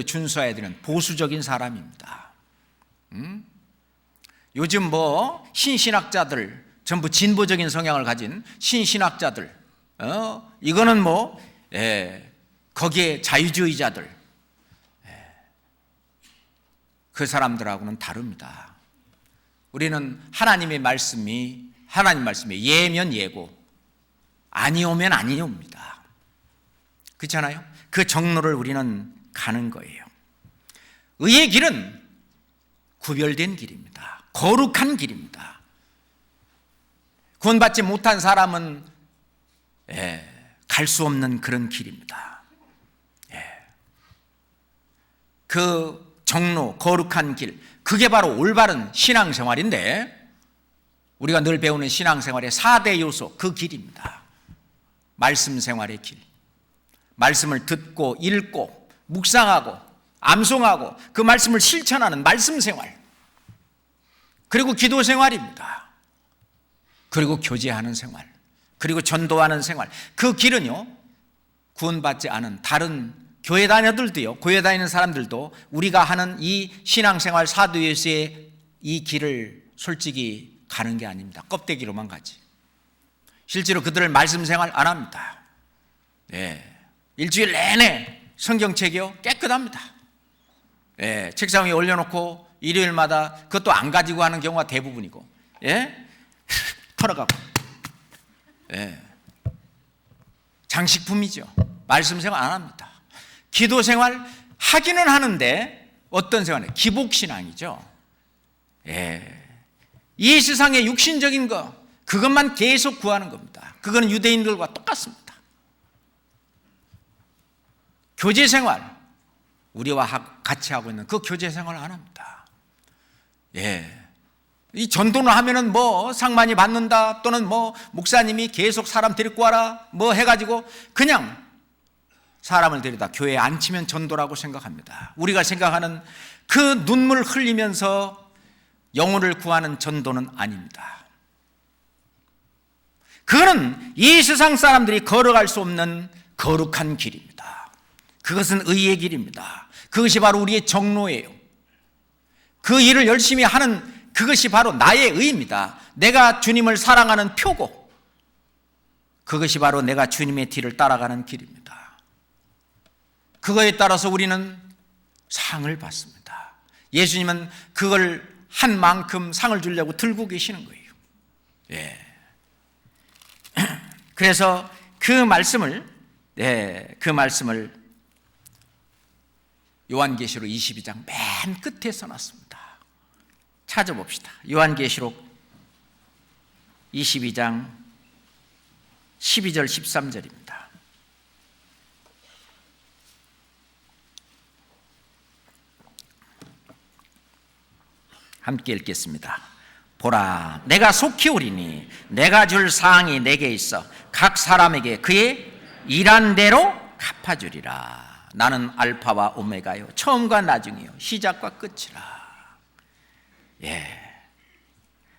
준수해야 되는 보수적인 사람입니다. 요즘 뭐 신신학자들, 전부 진보적인 성향을 가진 신신학자들, 이거는 뭐 거기에 자유주의자들, 그 사람들하고는 다릅니다. 우리는 하나님 말씀이 예면 예고, 아니오면 아니옵니다. 그렇잖아요? 그 정로를 우리는 가는 거예요. 의의 길은 구별된 길입니다. 거룩한 길입니다. 구원받지 못한 사람은 갈 수 없는 그런 길입니다. 그 정로, 거룩한 길, 그게 바로 올바른 신앙생활인데, 우리가 늘 배우는 신앙생활의 4대 요소, 그 길입니다. 말씀 생활의 길, 말씀을 듣고 읽고 묵상하고 암송하고 그 말씀을 실천하는 말씀 생활, 그리고 기도 생활입니다. 그리고 교제하는 생활, 그리고 전도하는 생활. 그 길은요, 구원받지 않은 다른 교회 다녀들도요, 교회 다니는 사람들도 우리가 하는 이 신앙생활 사도예수의 이 길을 솔직히 가는 게 아닙니다. 껍데기로만 가지. 실제로 그들을 말씀 생활 안 합니다. 일주일 내내 성경책이요 깨끗합니다. 책상 위에 올려놓고 일요일마다 그것도 안 가지고 하는 경우가 대부분이고, 털어가고, 장식품이죠. 말씀 생활 안 합니다. 기도 생활 하기는 하는데 어떤 생활이에요? 기복신앙이죠. 이 세상의 육신적인 거, 그것만 계속 구하는 겁니다. 그거는 유대인들과 똑같습니다. 교제 생활, 우리와 같이 하고 있는 그 교제 생활을 안 합니다. 이 전도를 하면은 뭐 상 많이 받는다, 또는 뭐 목사님이 계속 사람 데리고 와라, 뭐 해가지고 그냥 사람을 데려다 교회에 앉히면 전도라고 생각합니다. 우리가 생각하는 그 눈물 흘리면서 영혼을 구하는 전도는 아닙니다. 그거는 이 세상 사람들이 걸어갈 수 없는 거룩한 길입니다. 그것은 의의 길입니다. 그것이 바로 우리의 정로예요. 그 일을 열심히 하는 그것이 바로 나의 의입니다. 내가 주님을 사랑하는 표고, 그것이 바로 내가 주님의 뒤를 따라가는 길입니다. 그거에 따라서 우리는 상을 받습니다. 예수님은 그걸 한 만큼 상을 주려고 들고 계시는 거예요. 그래서 그 말씀을 요한계시록 22장 맨 끝에 써놨습니다. 찾아봅시다. 요한계시록 22장 12절 13절입니다. 함께 읽겠습니다. 보라, 내가 속히 오리니 내가 줄 사항이 내게 있어 각 사람에게 그의 일한 대로 갚아주리라. 나는 알파와 오메가요, 처음과 나중이요, 시작과 끝이라.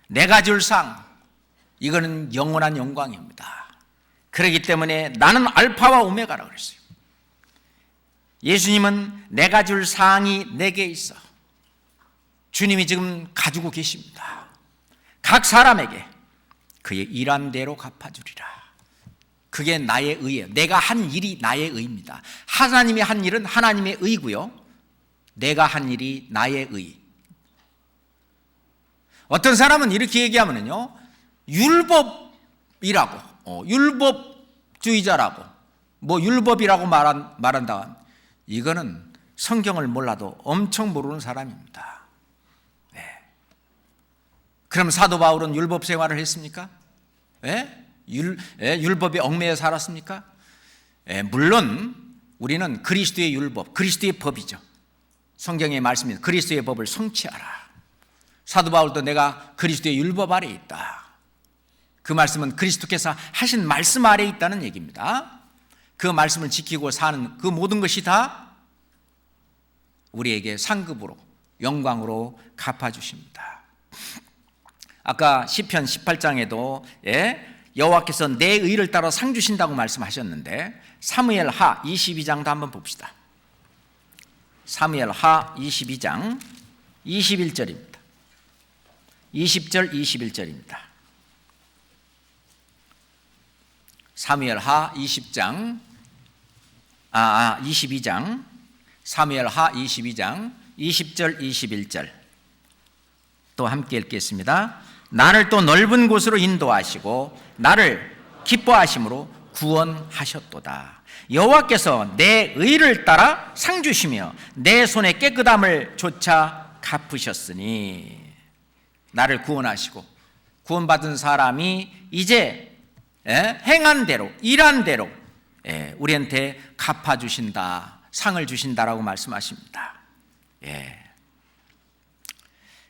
내가 줄 상, 이거는 영원한 영광입니다. 그렇기 때문에 나는 알파와 오메가라고 그랬어요. 예수님은 내가 줄 사항이 내게 있어, 주님이 지금 가지고 계십니다. 각 사람에게 그의 일한 대로 갚아주리라. 그게 나의 의예요. 내가 한 일이 나의 의입니다. 하나님이 한 일은 하나님의 의고요, 내가 한 일이 나의 의. 어떤 사람은 이렇게 얘기하면요, 율법이라고, 율법주의자라고, 뭐 율법이라고 말한다. 이거는 성경을 몰라도 엄청 모르는 사람입니다. 네. 그럼 사도 바울은 율법 생활을 했습니까? 율법에 얽매여 살았습니까? 물론 우리는 그리스도의 율법, 그리스도의 법이죠. 성경의 말씀입니다. 그리스도의 법을 성취하라. 사도 바울도 내가 그리스도의 율법 아래에 있다. 그 말씀은 그리스도께서 하신 말씀 아래에 있다는 얘기입니다. 그 말씀을 지키고 사는 그 모든 것이 다 우리에게 상급으로, 영광으로 갚아주십니다. 아까 시편 18장에도 여호와께서 내 의를 따라 상 주신다고 말씀하셨는데, 사무엘하 22장도 한번 봅시다. 사무엘하 22장 21절입니다. 20절 21절입니다. 사무엘하 22장 사무엘하 22장 20절 21절 또 함께 읽겠습니다. 나를 또 넓은 곳으로 인도하시고 나를 기뻐하심으로 구원하셨도다. 여호와께서 내 의를 따라 상 주시며 내 손의 깨끗함을 조차 갚으셨으니, 나를 구원하시고 구원받은 사람이 이제 행한 대로, 일한 대로 우리한테 갚아주신다, 상을 주신다라고 말씀하십니다.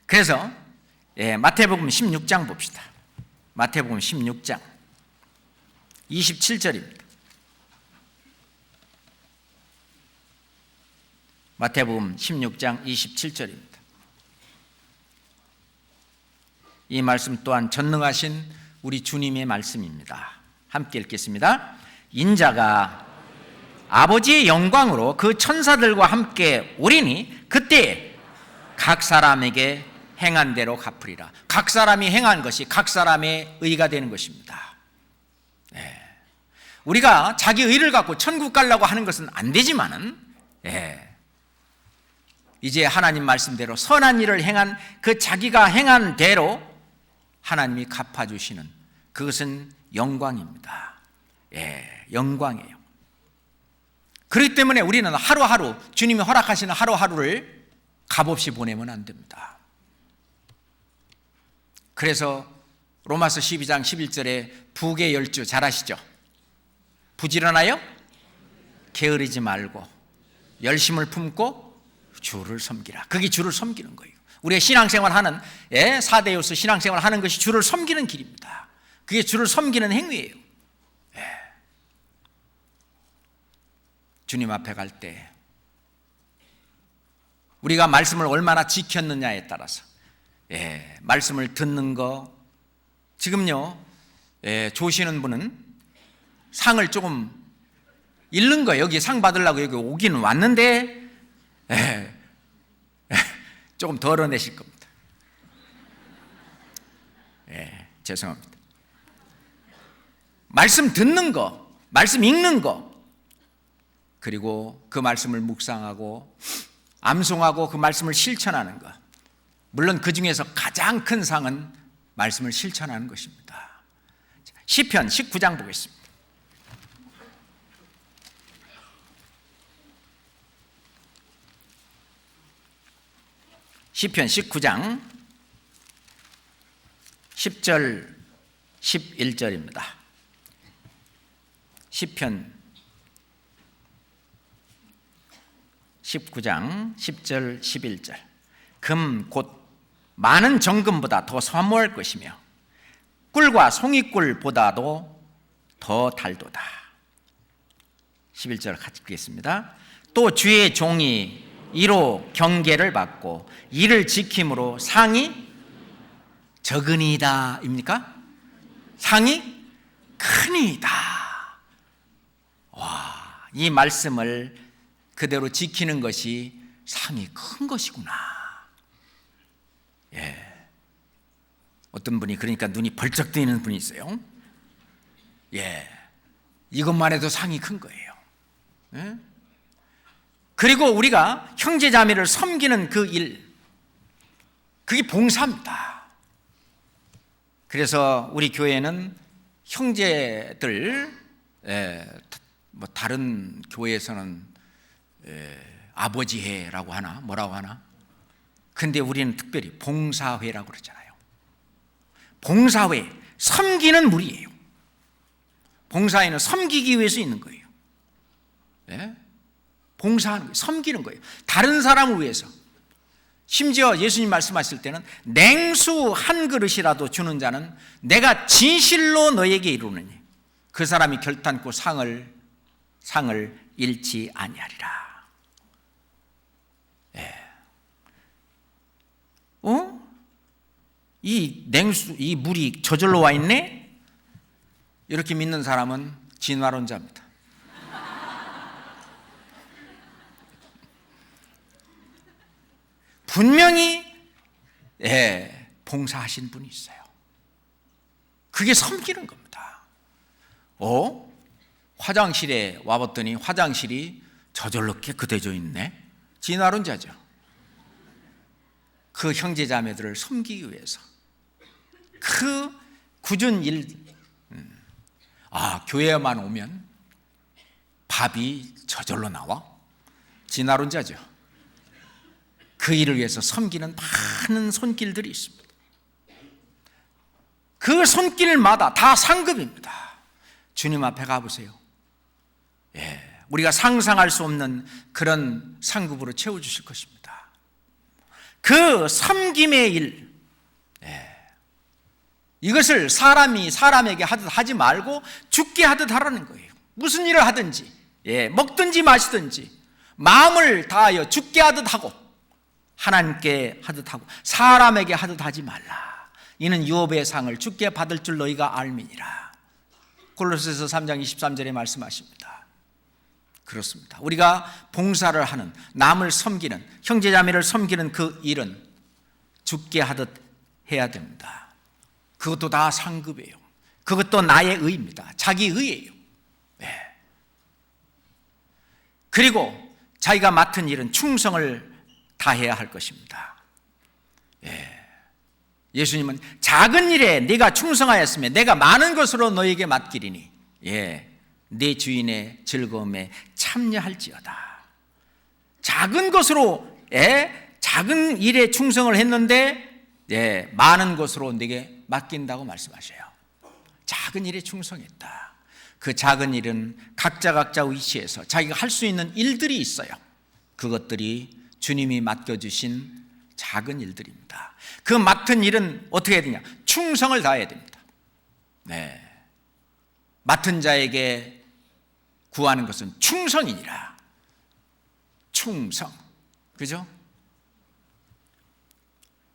그래서 마태복음 16장 봅시다. 마태복음 16장 27절입니다. 마태복음 16장 27절입니다. 이 말씀 또한 전능하신 우리 주님의 말씀입니다. 함께 읽겠습니다. 인자가 아버지의 영광으로 그 천사들과 함께 오리니 그때 각 사람에게 행한 대로 갚으리라. 각 사람이 행한 것이 각 사람의 의가 되는 것입니다. 우리가 자기 의를 갖고 천국 가려고 하는 것은 안 되지만은, 이제 하나님 말씀대로 선한 일을 행한 그 자기가 행한 대로 하나님이 갚아주시는, 그것은 영광입니다. 영광이에요. 그렇기 때문에 우리는 하루하루, 주님이 허락하시는 하루하루를 값없이 보내면 안 됩니다. 그래서 로마서 12장 11절에 부귀 열주 잘 아시죠? 부지런하여 게으르지 말고 열심을 품고 주를 섬기라. 그게 주를 섬기는 거예요. 우리가 신앙생활 하는, 사대요스 신앙생활 하는 것이 주를 섬기는 길입니다. 그게 주를 섬기는 행위예요. 주님 앞에 갈 때 우리가 말씀을 얼마나 지켰느냐에 따라서, 말씀을 듣는 거, 지금요, 조시는 분은 상을 조금 잃는 거예요. 여기 상 받으려고 여기 오기는 왔는데, 조금 덜어내실 겁니다. 죄송합니다. 말씀 듣는 거, 말씀 읽는 거, 그리고 그 말씀을 묵상하고 암송하고 그 말씀을 실천하는 것, 물론 그 중에서 가장 큰 상은 말씀을 실천하는 것입니다. 시편 19장 보겠습니다. 시편 19장 10절 11절입니다. 시편 19장 10절 11절. 금 곧 많은 정금보다 더 사모할 것이며 꿀과 송이꿀보다도 더 달도다. 11절 같이 읽겠습니다. 또 주의 종이 이로 경계를 받고 이를 지킴으로 상이 적으니이다. 입니까? 상이 크니이다. 와, 이 말씀을 그대로 지키는 것이 상이 큰 것이구나. 어떤 분이 그러니까 눈이 벌쩍 뜨이는 분이 있어요. 이것만 해도 상이 큰 거예요. 그리고 우리가 형제 자매를 섬기는 그 일, 그게 봉사입니다. 그래서 우리 교회는 형제들, 뭐 다른 교회에서는 아버지회라고 하나 뭐라고 하나, 근데 우리는 특별히 봉사회라고 그러잖아요. 봉사회, 섬기는 무리예요. 봉사회는 섬기기 위해서 있는 거예요. 봉사하는 거예요. 섬기는 거예요. 다른 사람을 위해서. 심지어 예수님 말씀하실 때는 냉수 한 그릇이라도 주는 자는 내가 진실로 너에게 이루느니 그 사람이 결탄코 상을 잃지 아니하리라. 이 물이 저절로 와 있네? 이렇게 믿는 사람은 진화론자입니다. 분명히 봉사하신 분이 있어요. 그게 섬기는 겁니다. 화장실에 와봤더니 화장실이 저절로 깨끗해져 있네? 진화론자죠. 그 형제자매들을 섬기기 위해서 그 굳은 일, 교회에만 오면 밥이 저절로 나와? 진화론자죠. 그 일을 위해서 섬기는 많은 손길들이 있습니다. 그 손길마다 다 상급입니다. 주님 앞에 가보세요. 우리가 상상할 수 없는 그런 상급으로 채워주실 것입니다. 그 섬김의 일, 이것을 사람이 사람에게 하듯 하지 말고 죽게 하듯 하라는 거예요. 무슨 일을 하든지, 먹든지 마시든지 마음을 다하여 죽게 하듯 하고 하나님께 하듯 하고 사람에게 하듯 하지 말라. 이는 유업의 상을 죽게 받을 줄 너희가 알미니라. 골로새서 3장 23절에 말씀하십니다. 그렇습니다. 우리가 봉사를 하는, 남을 섬기는, 형제자매를 섬기는 그 일은 죽게 하듯 해야 됩니다. 그것도 다 상급이에요. 그것도 나의 의입니다. 자기 의예요. 그리고 자기가 맡은 일은 충성을 다해야 할 것입니다. 예수님은 작은 일에 네가 충성하였으면 내가 많은 것으로 너에게 맡기리니 네 주인의 즐거움에 참여할지어다. 작은 것으로, 작은 일에 충성을 했는데 많은 것으로 네게 맡긴다고 말씀하셔요. 작은 일에 충성했다. 그 작은 일은 각자 위치에서 자기가 할 수 있는 일들이 있어요. 그것들이 주님이 맡겨주신 작은 일들입니다. 그 맡은 일은 어떻게 해야 되냐? 충성을 다해야 됩니다. 맡은 자에게 구하는 것은 충성이니라. 충성. 그죠?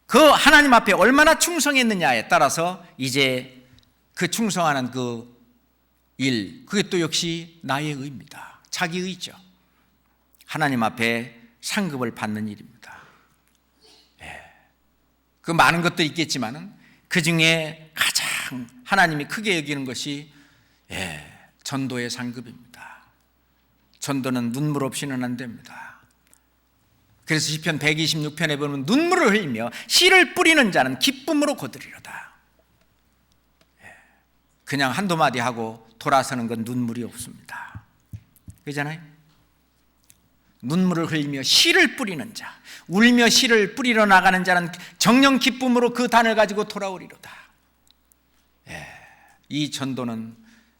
그 하나님 앞에 얼마나 충성했느냐에 따라서 이제 그 충성하는 그 일, 그게 또 역시 나의 의입니다. 자기 의죠. 하나님 앞에 상급을 받는 일입니다. 그 많은 것도 있겠지만은 그 중에 가장 하나님이 크게 여기는 것이 전도의 상급입니다. 전도는 눈물 없이는 안 됩니다. 그래서 시편 126편에 보면 눈물을 흘리며 씨를 뿌리는 자는 기쁨으로 거두리로다. 그냥 한두 마디 하고 돌아서는 건 눈물이 없습니다. 그렇잖아요? 눈물을 흘리며 씨를 뿌리는 자, 울며 씨를 뿌리러 나가는 자는 정령 기쁨으로 그 단을 가지고 돌아오리로다. 이 전도는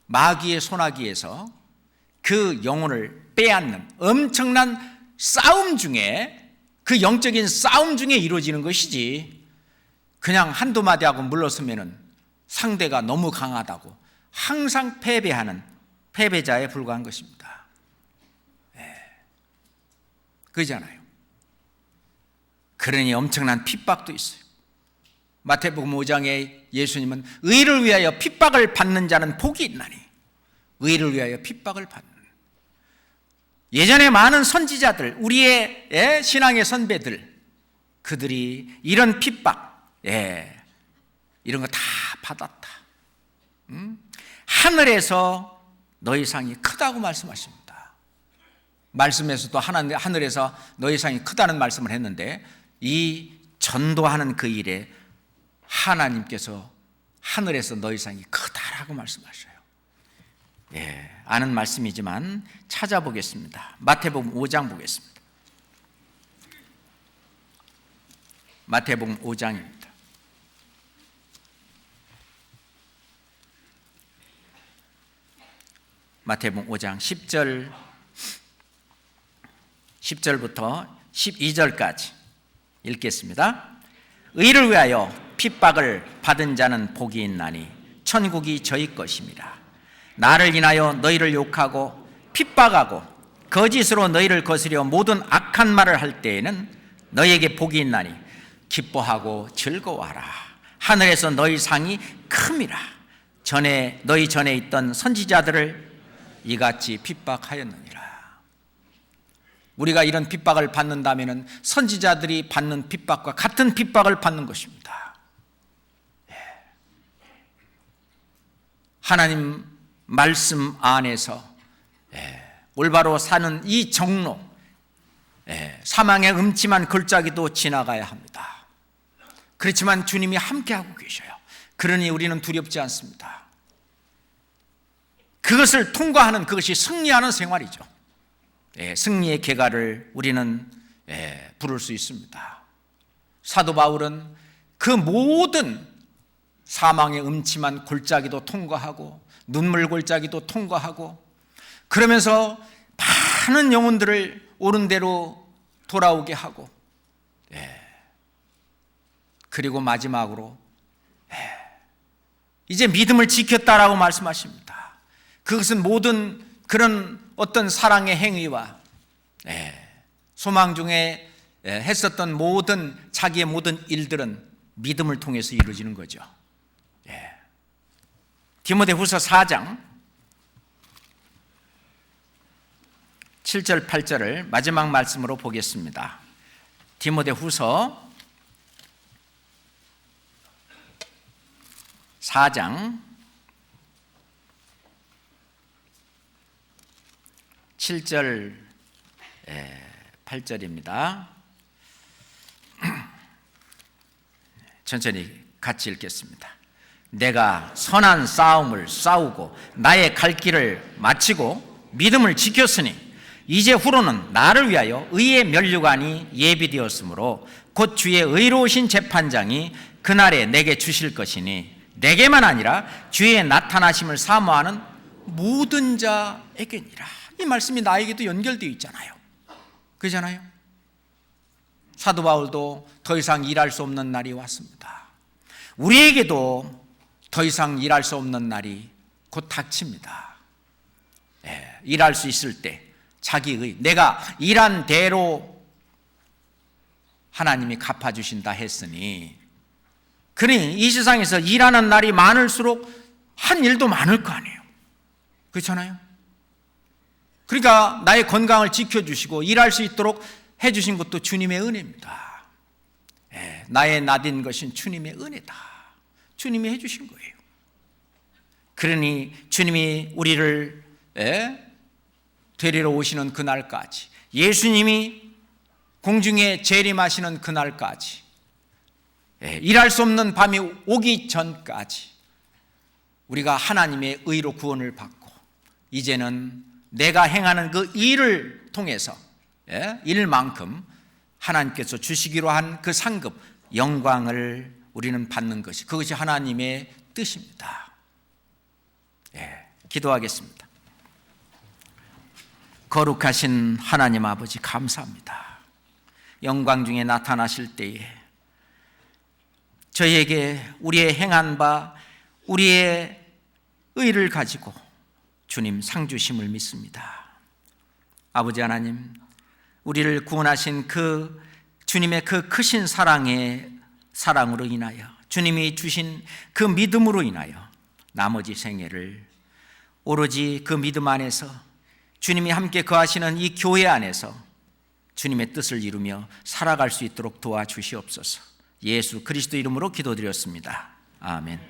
마귀의 손아귀에서 그 영혼을 빼앗는 엄청난 싸움 중에, 그 영적인 싸움 중에 이루어지는 것이지, 그냥 한두 마디 하고 물러서면은 상대가 너무 강하다고 항상 패배하는 패배자에 불과한 것입니다. 그러잖아요. 그러니 엄청난 핍박도 있어요. 마태복음 5장에 예수님은 의를 위하여 핍박을 받는 자는 복이 있나니, 의를 위하여 핍박을 받는, 예전에 많은 선지자들, 우리의 신앙의 선배들, 그들이 이런 핍박, 이런 거 다 받았다. 하늘에서 너희 상이 크다고 말씀하십니다. 말씀에서도 하늘에서 너희 상이 크다는 말씀을 했는데, 이 전도하는 그 일에 하나님께서 하늘에서 너희 상이 크다라고 말씀하셔요. 아는 말씀이지만 찾아보겠습니다. 마태복음 5장 보겠습니다. 마태복음 5장입니다. 마태복음 5장 10절부터 12절까지 읽겠습니다. 의를 위하여 핍박을 받은 자는 복이 있나니 천국이 저희 것입니다. 나를 인하여 너희를 욕하고 핍박하고 거짓으로 너희를 거스려 모든 악한 말을 할 때에는 너희에게 복이 있나니 기뻐하고 즐거워하라. 하늘에서 너희 상이 큼이라. 너희 전에 있던 선지자들을 이같이 핍박하였느니라. 우리가 이런 핍박을 받는다면 선지자들이 받는 핍박과 같은 핍박을 받는 것입니다. 하나님 말씀 안에서 올바로 사는 이 정로, 사망의 음침한 골짜기도 지나가야 합니다. 그렇지만 주님이 함께하고 계셔요. 그러니 우리는 두렵지 않습니다. 그것을 통과하는 그것이 승리하는 생활이죠. 승리의 계가를 우리는 부를 수 있습니다. 사도 바울은 그 모든 사망의 음침한 골짜기도 통과하고 눈물 골짜기도 통과하고 그러면서 많은 영혼들을 옳은 대로 돌아오게 하고 그리고 마지막으로 이제 믿음을 지켰다라고 말씀하십니다. 그것은 모든 그런 어떤 사랑의 행위와 소망 중에 했었던 자기의 모든 일들은 믿음을 통해서 이루어지는 거죠. 디모데후서 4장 7절 8절을 마지막 말씀으로 보겠습니다. 디모데후서 4장 7절 8절입니다. 천천히 같이 읽겠습니다. 내가 선한 싸움을 싸우고 나의 갈 길을 마치고 믿음을 지켰으니 이제 후로는 나를 위하여 의의 면류관이 예비되었으므로 곧 주의 의로우신 재판장이 그날에 내게 주실 것이니 내게만 아니라 주의 나타나심을 사모하는 모든 자에게니라. 이 말씀이 나에게도 연결되어 있잖아요. 그렇잖아요. 사도 바울도 더 이상 일할 수 없는 날이 왔습니다. 우리에게도 더 이상 일할 수 없는 날이 곧 닥칩니다. 일할 수 있을 때 자기의 내가 일한 대로 하나님이 갚아주신다 했으니 그러니 이 세상에서 일하는 날이 많을수록 한 일도 많을 거 아니에요. 그렇잖아요. 그러니까 나의 건강을 지켜주시고 일할 수 있도록 해주신 것도 주님의 은혜입니다. 나의 나딘 것은 주님의 은혜다. 주님이 해주신 거예요. 그러니 주님이 우리를 데리러 오시는 그날까지, 예수님이 공중에 재림하시는 그날까지, 일할 수 없는 밤이 오기 전까지 우리가 하나님의 의로 구원을 받고 이제는 내가 행하는 그 일을 통해서 일만큼 하나님께서 주시기로 한 그 상급 영광을 우리는 받는 것이, 그것이 하나님의 뜻입니다. 기도하겠습니다. 거룩하신 하나님 아버지 감사합니다. 영광 중에 나타나실 때에 저희에게 우리의 행한 바 우리의 의를 가지고 주님 상 주심을 믿습니다. 아버지 하나님, 우리를 구원하신 그 주님의 그 크신 사랑으로 인하여, 주님이 주신 그 믿음으로 인하여 나머지 생애를 오로지 그 믿음 안에서 주님이 함께 거하시는 이 교회 안에서 주님의 뜻을 이루며 살아갈 수 있도록 도와주시옵소서. 예수 그리스도 이름으로 기도드렸습니다. 아멘.